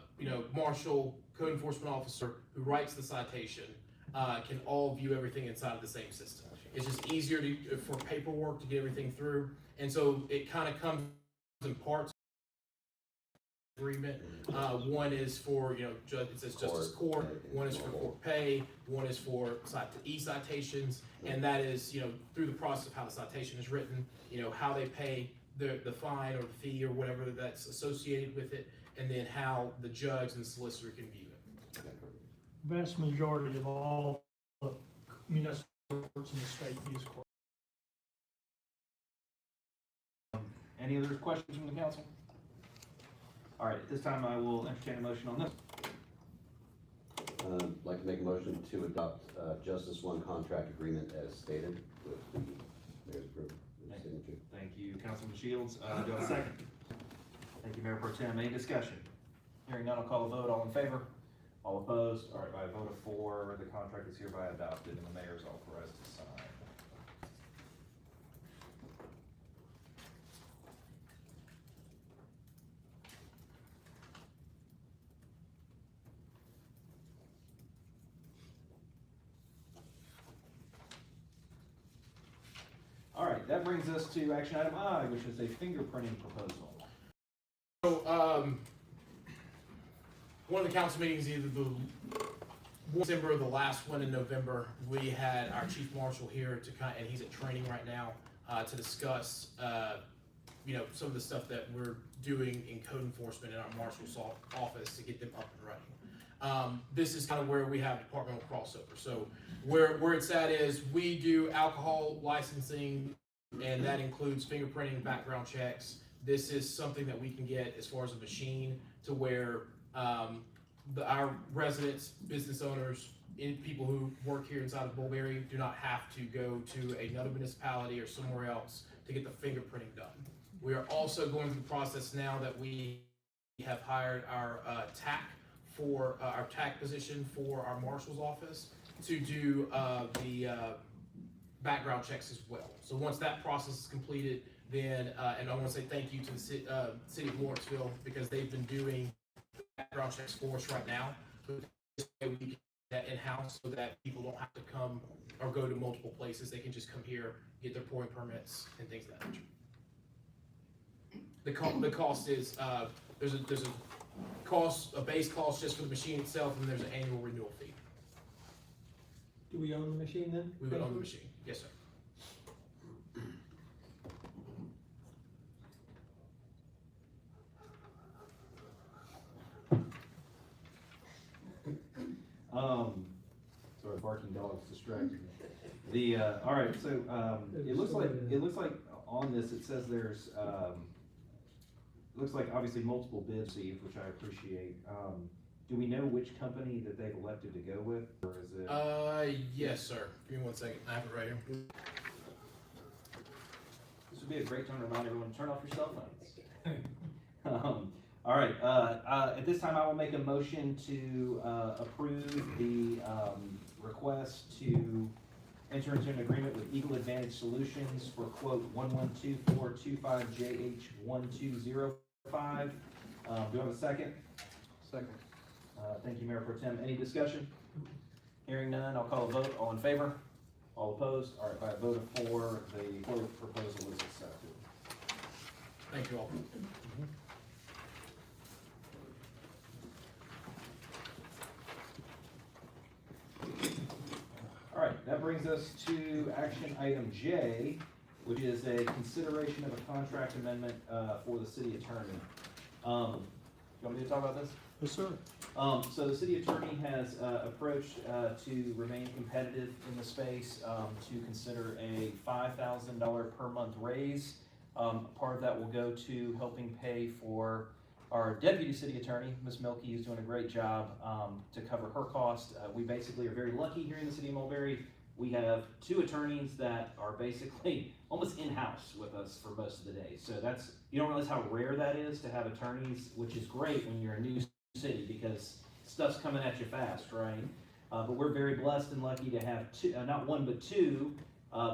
marshal, code enforcement officer who writes the citation can all view everything inside of the same system. It's just easier for paperwork to get everything through, and so it kind of comes in parts. Agreement. One is for, it says Justice Court, one is for court pay, one is for e-citations, and that is, through the process of how the citation is written, how they pay the fine or the fee or whatever that's associated with it, and then how the judge and the solicitor can view it. Vast majority of all the municipal courts in the state use court. Any other questions from the council? All right, at this time, I will entertain a motion on this. Like to make a motion to adopt, Justice One contract agreement as stated with the mayor's approval, with signature. Thank you, Councilman Shields. Do I have a second? Thank you, Mayor Pro Tem. Any discussion? Hearing none, I'll call a vote. All in favor? All opposed? All right, by a vote of 4, the contract is hereby adopted and the mayor is authorized to sign. All right, that brings us to action item I, which is a fingerprinting proposal. So, one of the council meetings, either the December or the last one in November, we had our chief marshal here to and he's at training right now, to discuss, some of the stuff that we're doing in code enforcement in our marshal's office to get them up and running. This is kind of where we have departmental crossover. So where it's at is we do alcohol licensing, and that includes fingerprinting, background checks. This is something that we can get as far as a machine to where our residents, business owners, people who work here inside of Mulberry do not have to go to another municipality or somewhere else to get the fingerprinting done. We are also going through the process now that we have hired our TAC for our TAC position for our marshal's office to do the background checks as well. So once that process is completed, then, and I want to say thank you to the city of Lawrenceville, because they've been doing background checks for us right now. But this way we can get that in-house so that people don't have to come or go to multiple places. They can just come here, get their pouring permits and things of that nature. The cost is, there's a base cost just for the machine itself, and there's an annual renewal fee. Do we own the machine then? We would own the machine, yes, sir. Sorry, barking dogs distracted me. All right, so, it looks like on this, it says there's, looks like obviously multiple bids received, which I appreciate. Do we know which company that they've elected to go with, or is it? Yes, sir. Give me 1 second. I have it right here. This would be a great time to remind everyone to turn off your cell phones. All right, at this time, I will make a motion to approve the request to enter into an agreement with Eagle Advantage Solutions for quote 112425JH1205. Do I have a second? Second. Thank you, Mayor Pro Tem. Any discussion? Hearing none, I'll call a vote. All in favor? All opposed? All right, by a vote of 4, the quote proposal is accepted. Thank you all. All right, that brings us to action item J, which is a consideration of a contract amendment for the city attorney. You want me to talk about this? Yes, sir. So the city attorney has approached to remain competitive in the space to consider a $5,000 per month raise. Part of that will go to helping pay for our deputy city attorney, Ms. Milky, is doing a great job to cover her cost. We basically are very lucky here in the city of Mulberry. We have 2 attorneys that are basically almost in-house with us for most of the day. So that's, you don't realize how rare that is to have attorneys, which is great when you're a new city because stuff's coming at you fast, right? But we're very blessed and lucky to have 2, not 1, but 2,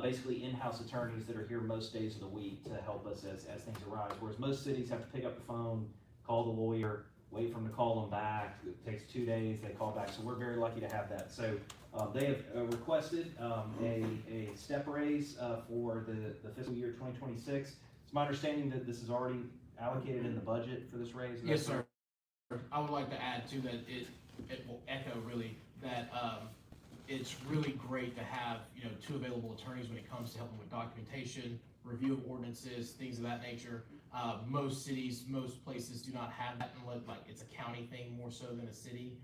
basically in-house attorneys that are here most days of the week to help us as things arise. Whereas most cities have to pick up the phone, call the lawyer, wait for them to call them back. It takes 2 days, they call back. So we're very lucky to have that. So they have requested a step raise for the fiscal year 2026. It's my understanding that this is already allocated in the budget for this raise. Yes, sir. I would like to add too that it will echo really that it's really great to have 2 available attorneys when it comes to helping with documentation, review of ordinances, things of that nature. Most cities, most places do not have that unless it's a county thing more so than a city.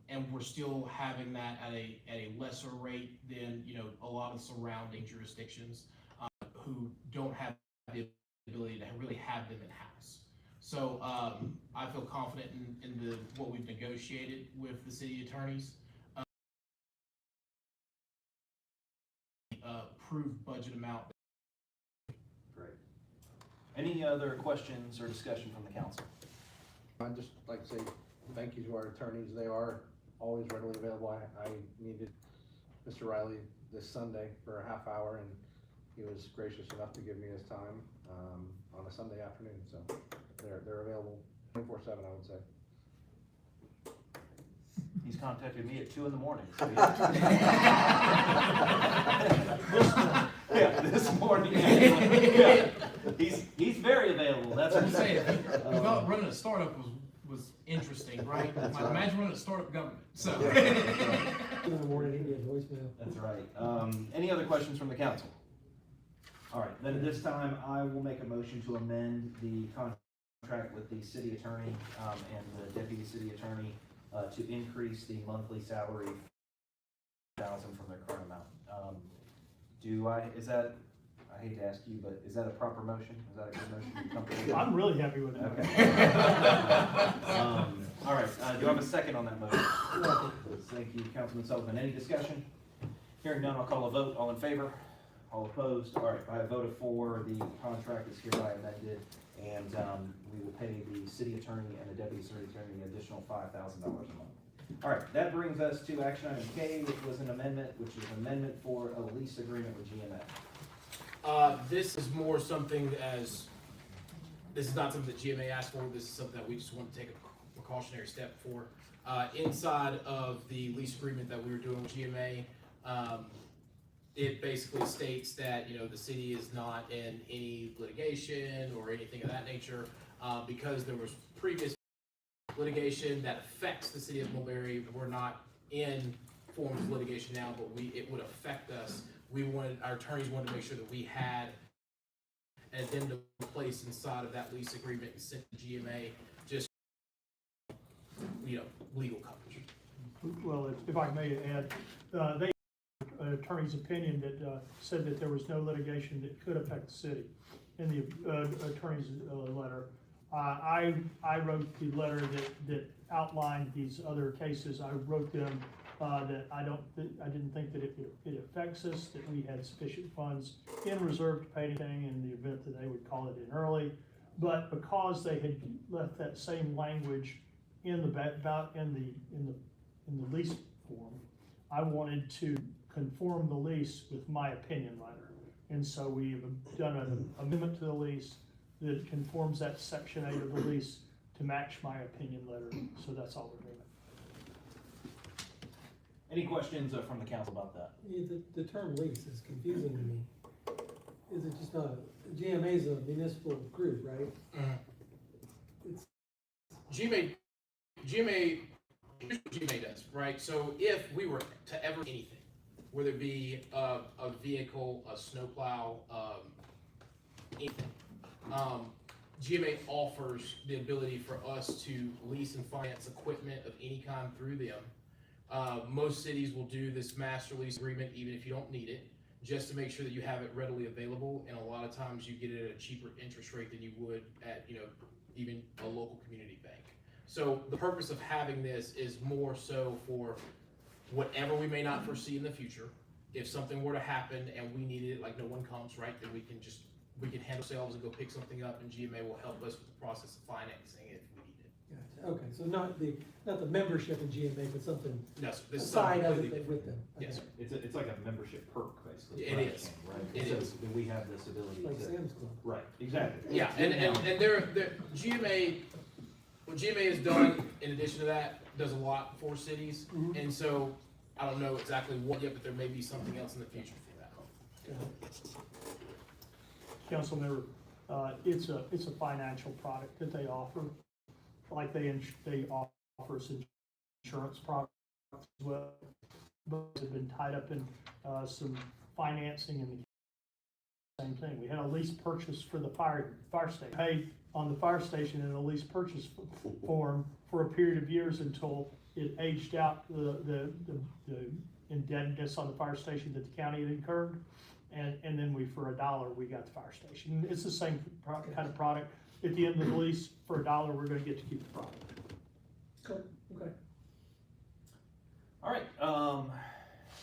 And we're still having that at a lesser rate than a lot of surrounding jurisdictions who don't have the ability to really have them in-house. So I feel confident in what we've negotiated with the city attorneys. Approved budget amount. Great. Any other questions or discussion from the council? I'd just like to say thank you to our attorneys. They are always readily available. I needed Mr. Riley this Sunday for a half hour, and he was gracious enough to give me his time on a Sunday afternoon. So they're available 24/7, I would say. He's contacted me at 2 in the morning. So yeah, this morning. Yeah. He's very available. That's what I'm saying. We thought running a startup was interesting, right? Like, imagine running a startup government. So. In the morning, he gets voicemail. That's right. Any other questions from the council? All right, then at this time, I will make a motion to amend the contract with the city attorney and the deputy city attorney to increase the monthly salary $1,000 from their current amount. I hate to ask you, but is that a proper motion? Is that a good motion? You comfortable with? I'm really happy with it. Okay. All right, do I have a second on that motion? Thank you, Councilman Sullivan. Any discussion? Hearing none, I'll call a vote. All in favor? All opposed? All right, by a vote of 4, the contract is hereby amended, and we will pay the city attorney and the deputy city attorney an additional $5,000 a month. All right, that brings us to action item K, which was an amendment, which is an amendment for a lease agreement with GMA. This is more something this is not something that GMA asked for. This is something that we just want to take a precautionary step for. Inside of the lease agreement that we were doing with GMA, it basically states that, the city is not in any litigation or anything of that nature, because there was previous litigation that affects the city of Mulberry. We're not in forms of litigation now, but it would affect us. Our attorneys wanted to make sure that we had an addendum placed inside of that lease agreement and sent to GMA, just, legal coverage. Well, if I may add, they attorney's opinion that said that there was no litigation that could affect the city in the attorney's letter. I wrote the letter that outlined these other cases. I wrote them that I didn't think that it affects us, that we had sufficient funds in reserve to pay anything in the event that they would call it in early. But because they had left that same language in the lease form, I wanted to conform the lease with my opinion letter. And so we have done an amendment to the lease that conforms that section 8 of the lease to match my opinion letter. So that's all we're doing. Any questions from the council about that? Yeah, the term lease is confusing to me. Is it just not, GMA is a municipal group, right? It's GMA, here's what GMA does, right? So if we were to ever do anything, whether it be a vehicle, a snowplow, anything, GMA offers the ability for us to lease and finance equipment of any kind through them. Most cities will do this master lease agreement even if you don't need it, just to make sure that you have it readily available, and a lot of times you get it at a cheaper interest rate than you would at even a local community bank. So the purpose of having this is more so for whatever we may not foresee in the future. If something were to happen and we needed it, like no one comes, right, then we can handle ourselves and go pick something up, and GMA will help us with the process of financing if we need it. Gotcha. Okay, so not the membership in GMA, but something No, so this is aside of completely it with them. Yes, Okay. sir. It's like a membership perk, basically. It is. Right? It So is. that we have this ability Like to. Sam's Club. Right, exactly. Yeah, and they're GMA, what GMA has done in addition to that, does a lot for cities, and so I don't know exactly what yet, but there may be something else in the future for that. Councilmember, it's a financial product that they offer, like they offer some insurance products as well, but have been tied up in some financing and the same thing. We had a lease purchase for the fire station. Paid on the fire station in a lease purchase form for a period of years until it aged out the indebtedness on the fire station that the county had incurred. and then for $1, we got the fire station. It's the same kind of product. At the end of the lease, for $1, we're gonna get to keep the product. Cool, okay. All right,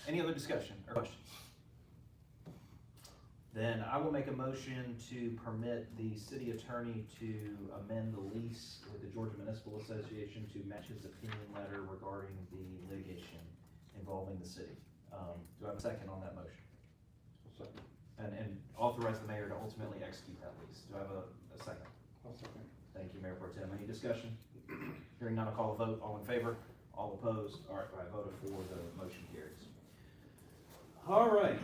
any other discussion or questions? Then I will make a motion to permit the city attorney to amend the lease with the Georgia Municipal Association to match his opinion letter regarding the litigation involving the city. Do I have a second on that motion? Second. And authorize the mayor to ultimately execute that lease. Do I have a second? I'll second. Thank you, Mayor Pro Tem. Any discussion? Hearing none, I'll call a vote. All in favor? All opposed? All right, I voted for, the motion carries. All right,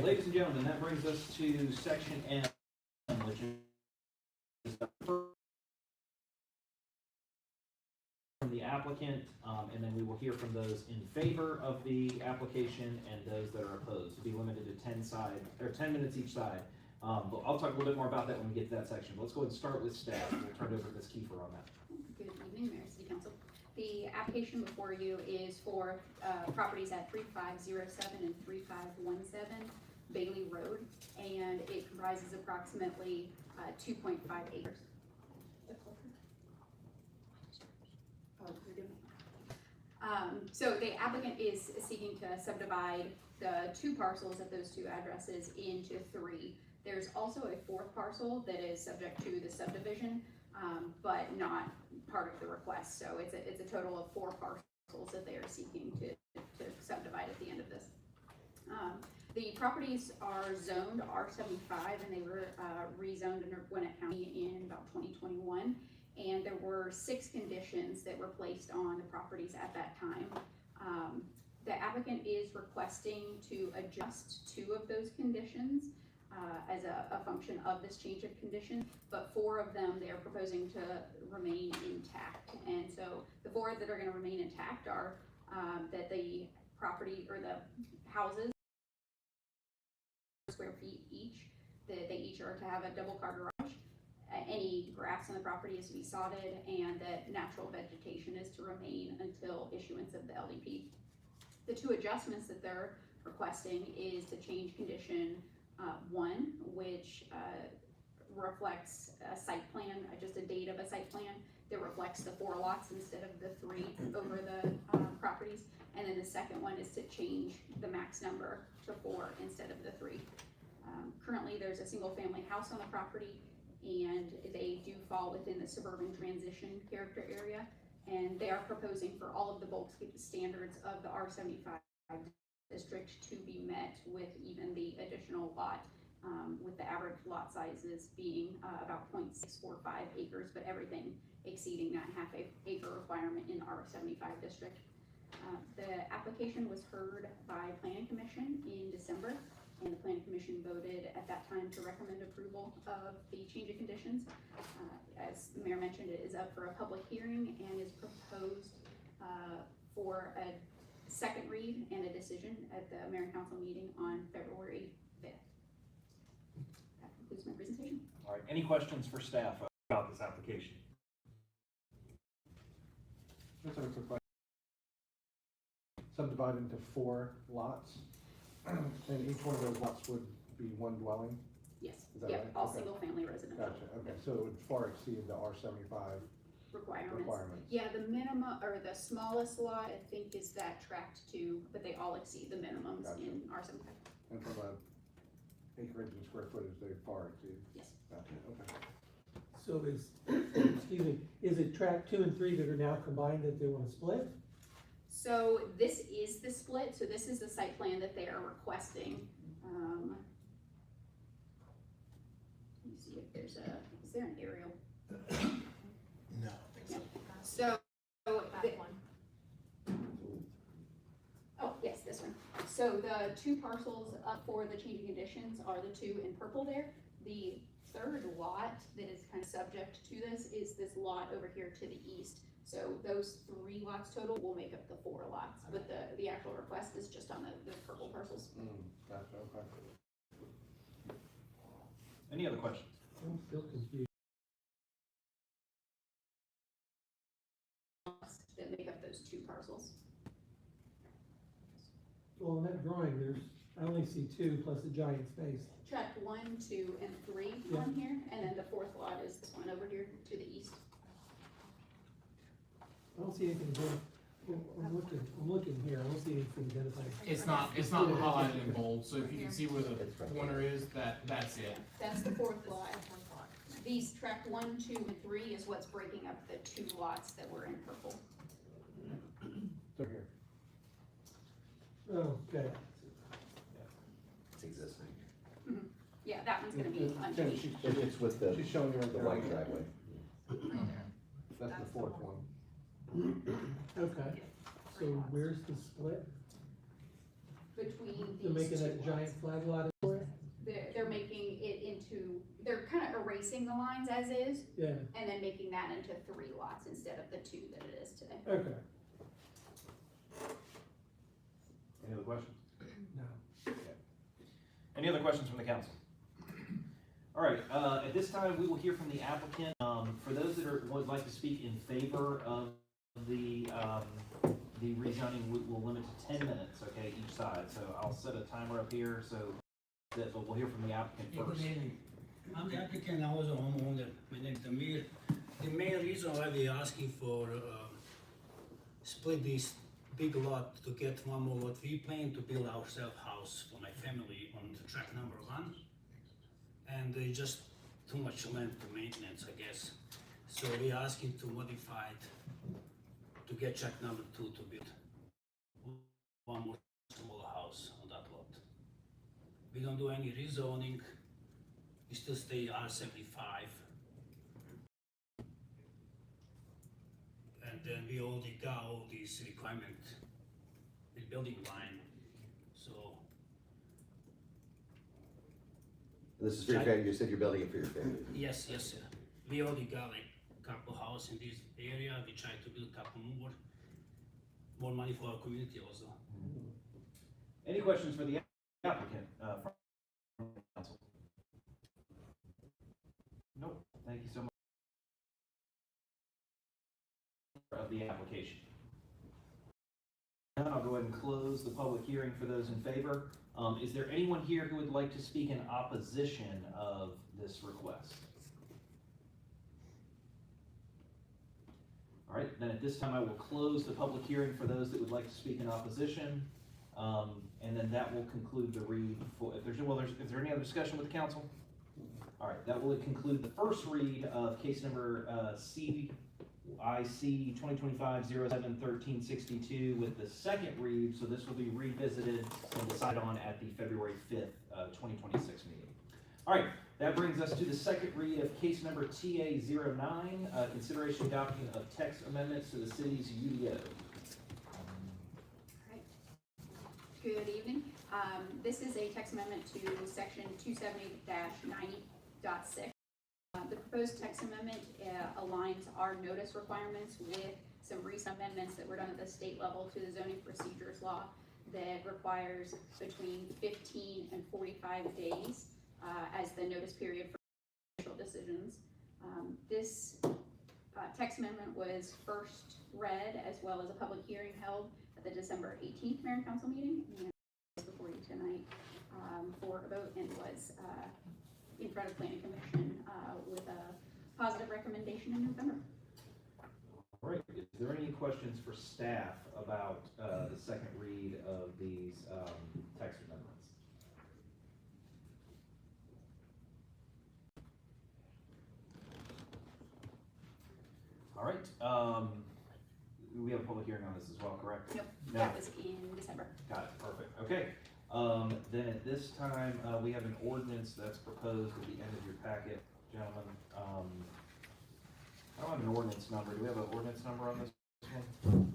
ladies and gentlemen, that brings us to section M, which is from the applicant, and then we will hear from those in favor of the application and those that are opposed. To be limited to 10 minutes each side. But I'll talk a little bit more about that when we get to that section. But let's go ahead and start with staff. We'll turn it over to Ms. Kiefer on that. Good evening, Mayor, City Council. The application before you is for properties at 3507 and 3517 Bailey Road, and it comprises approximately 2.5 acres. So the applicant is seeking to subdivide the 2 parcels at those 2 addresses into 3. There's also a 4th parcel that is subject to the subdivision, but not part of the request. So it's a total of 4 parcels that they are seeking to subdivide at the end of this. The properties are zoned R75, and they were rezoned under Gwinnett County in about 2021. And there were 6 conditions that were placed on the properties at that time. The applicant is requesting to adjust 2 of those conditions as a function of this change of condition, but 4 of them they are proposing to remain intact. And so the 4 that are going to remain intact are that the property or the houses square feet each, that they each are to have a double car garage. Any grass on the property is to be sodded, and that natural vegetation is to remain until issuance of the LDP. The 2 adjustments that they're requesting is to change condition 1, which reflects a site plan, just a date of a site plan that reflects the 4 lots instead of the 3 over the properties. And then the second one is to change the max number to 4 instead of the 3. Currently, there's a single family house on the property, and they do fall within the suburban transition character area, and they are proposing for all of the bulk standards of the R75 district to be met with even the additional lot, with the average lot sizes being about 0.645 acres, but everything exceeding that half-acre requirement in R75 district. The application was heard by Planning Commission in December, and the Planning Commission voted at that time to recommend approval of the change of conditions. As the Mayor mentioned, it is up for a public hearing and is proposed for a second read and a decision at the Mayor and Council meeting on February 5th. That concludes my presentation. All right, any questions for staff about this application? Let's have a quick question. Subdivide into 4 lots, and each one of those lots would be 1 dwelling? Yes, Is that yep, right? all Okay. single family residential. Gotcha, okay, so it would far exceed the R75 requirements. Yeah, the minimum, or the smallest lot, I think, is that tract 2, but they all exceed the minimums Gotcha. in R75. And from a acreage and square footage, they far exceed? Yes. Gotcha, okay. So is, excuse me, is it track 2 and 3 that are now combined that they want to split? So this is the split, so this is the site plan that they are requesting. Let me see if there's is there an aerial? No, I think so. So, oh, yes, this one. So the 2 parcels up for the change of conditions are the 2 in purple there. The 3rd lot that is kind of subject to this is this lot over here to the east. So those 3 lots total will make up the 4 lots, but the actual request is just on the purple parcels. Gotcha, okay. Any other questions? I'm still confused. That make up those 2 parcels. Well, in that drawing, there's I only see 2 plus a giant space. Tract 1, 2, and 3 Yeah. on here, and then the fourth lot is this one over here to the east. I don't see anything there. I'm looking here, I don't see anything identified. It's not highlighted in bold, so if you can see where the pointer is, that's it. That's the fourth lot. These tract 1, 2, and 3 is what's breaking up the 2 lots that were in purple. So here. Okay, It's existing. Yeah, that one's gonna be Tim, unchanged. It's with the, she's showing you right the there. white driveway. That's the fourth one. okay. So where's the split? Between They're these making 2 that giant lots. flag lot? They're making it into, they're kind of erasing the lines as is, Yeah, and then making that into 3 lots instead of the 2 that it is today. okay, Any other questions? no. Any other questions from the council? All right, at this time, we will hear from the applicant. For those that would like to speak in favor of the rezoning, we will limit to 10 minutes, okay, each side. So I'll set a timer up here so that, but we'll hear from the applicant Hey, first. good evening. I'm the applicant, I was a homeowner, my name is Amir. The main reason why we asking for split this big lot to get one more lot, we plan to build ourselves house for my family on the track number 1. And they just too much land to maintenance, I guess. So we asking to modify it to get track number 2 to build one more smaller house on that lot. We don't do any rezoning, we still stay R75. And then we already got all these requirements, the building line, so. This is for your family, you said you're building it for your family. Yes, sir. We already got like couple house in this area, we try to build couple more money for our community also. Any questions for the applicant from the council? Nope, thank you so much. Of the application. Now I'll go ahead and close the public hearing for those in favor. Is there anyone here who would like to speak in opposition of this request? All right, then at this time I will close the public hearing for those that would like to speak in opposition. And then that will conclude the read for, is there any other discussion with the council? All right, that will conclude the first read of case number CIC 2025-07-1362 with the second read, so this will be revisited and decided on at the February 5th, 2026 meeting. All right, that brings us to the second read of case number TA09, consideration adoption of text amendments to the city's UDO. Good evening. This is a text amendment to section 270-90.6. The proposed text amendment aligns our notice requirements with some recent amendments that were done at the state level to the zoning procedures law that requires between 15 and 45 days as the notice period for official decisions. This text amendment was first read as well as a public hearing held at the December 18th Mayor and Council meeting, and before you tonight for a vote, and was in front of Planning Commission with a positive recommendation in November. All right, is there any questions for staff about the second read of these text amendments? All right, we have a public hearing on this as well, correct? Nope, No. that was in December. Got it, perfect, okay. Then at this time, we have an ordinance that's proposed at the end of your packet, gentlemen. I don't have an ordinance number, do we have an ordinance number on this one?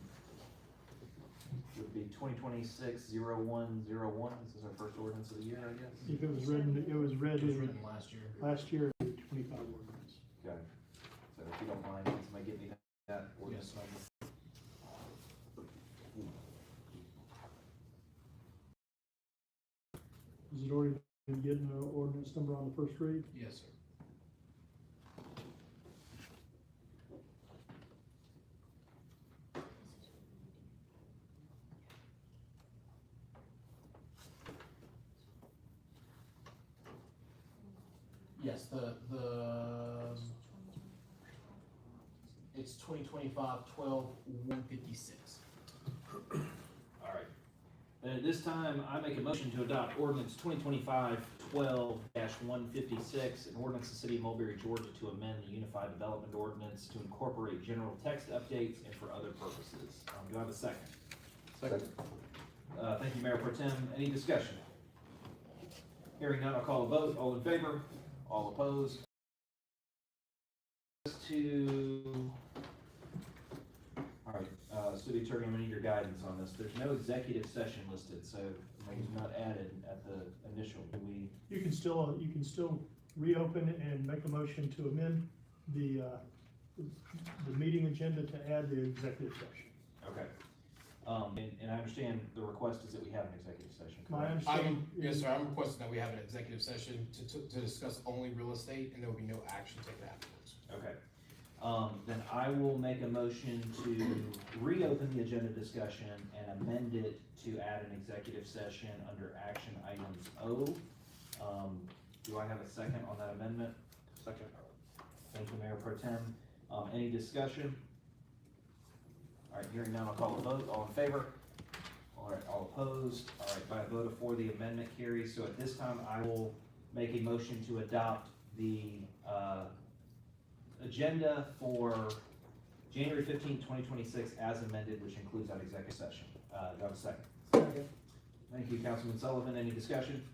Would be 2026-0101, this is our first ordinance of the year, I guess? If it was written, it was read It was in written last year. last year, 25 ordinance. Okay, so if you don't mind, can somebody give me that ordinance Yes. number? Has it already been getting an ordinance number on the first read? Yes, sir. Yes, it's 2025-12-156. All right. Then at this time, I make a motion to adopt ordinance 2025-12-156, an ordinance of the city of Mulberry, Georgia, to amend the Unified Development Ordinance to incorporate general text updates and for other purposes. Do I have a second? Second. Thank you, Mayor Pro Tem. Any discussion? Hearing none, I'll call a vote. All in favor? All opposed? All right, City Attorney, I'm gonna need your guidance on this. There's no executive session listed, so it's not added at the initial. Do we? You can still reopen and make a motion to amend the meeting agenda to add the executive session. Okay. And I understand the request is that we have an executive session, My correct? understanding Yes, is, sir, I'm requesting that we have an executive session to discuss only real estate, and there will be no action taken afterwards. Okay. Then I will make a motion to reopen the agenda discussion and amend it to add an executive session under action items O. Do I have a second on that amendment? Second. Thank you, Mayor Pro Tem. Any discussion? All right, hearing none, I'll call a vote. All in favor? All right, all opposed? All right, by a vote of 4, the amendment carries. So at this time, I will make a motion to adopt the agenda for January 15, 2026 as amended, which includes that executive session. Do I have a second? Second. Thank you, Councilman Sullivan. Any discussion?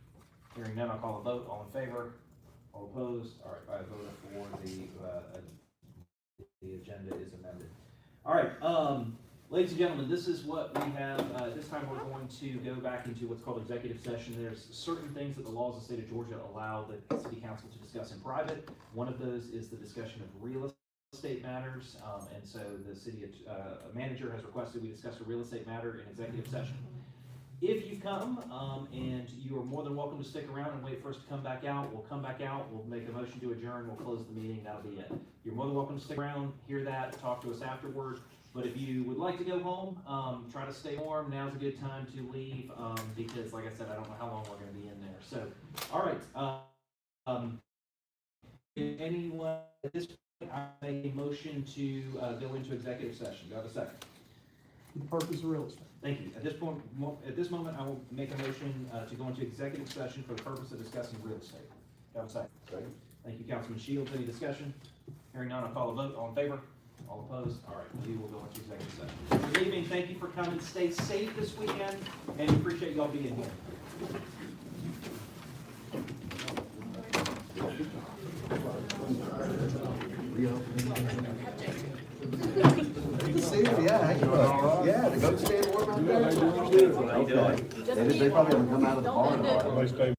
Hearing none, I'll call a vote. All in favor? All opposed? All right, by a vote of 4, the agenda is amended. All right, ladies and gentlemen, this is what we have. This time we're going to go back into what's called executive session. There's certain things that the laws of the state of Georgia allow the city council to discuss in private. One of those is the discussion of real estate matters, and so the city manager has requested we discuss a real estate matter in executive session. If you've come, and you are more than welcome to stick around and wait for us to come back out, we'll come back out, we'll make a motion to adjourn, we'll close the meeting, that'll be it. You're more than welcome to stick around, hear that, talk to us afterward. But if you would like to go home, try to stay warm, now's a good time to leave, because like I said, I don't know how long we're gonna be in there. So, all right, if anyone, at this point, I make a motion to go into executive session. Do I have a second? for the purpose of real estate. Thank you. At this moment, I will make a motion to go into executive session for the purpose of discussing real estate. Do I have a second? Second. Thank you, Councilman Shields. Any discussion? Hearing none, I'll call a vote. All in favor? All opposed? All right, we will go into executive session. Good evening. Thank you for coming. Stay safe this weekend, and appreciate y'all being here. Yeah, the goat stand warm out there. Okay. They probably haven't come out of the barn.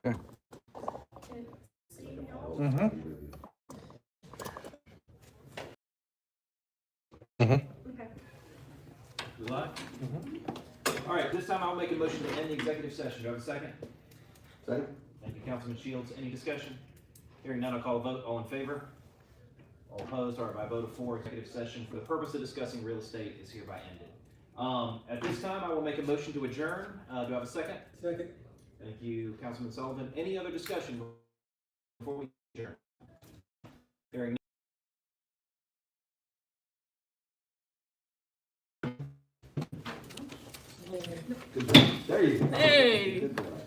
Okay. We live? All right, this time I'll make a motion to end the executive session. Do I have a second? Second? Thank you, Councilman Shields. Any discussion? Hearing none, I'll call a vote. All in favor? All opposed? All right, by a vote of 4, executive session for the purpose of discussing real estate is hereby ended. At this time, I will make a motion to adjourn. Do I have a second? Second. Thank you, Councilman Sullivan. Any other discussion before we adjourn? Hearing Good job. There you go. Hey. Good job.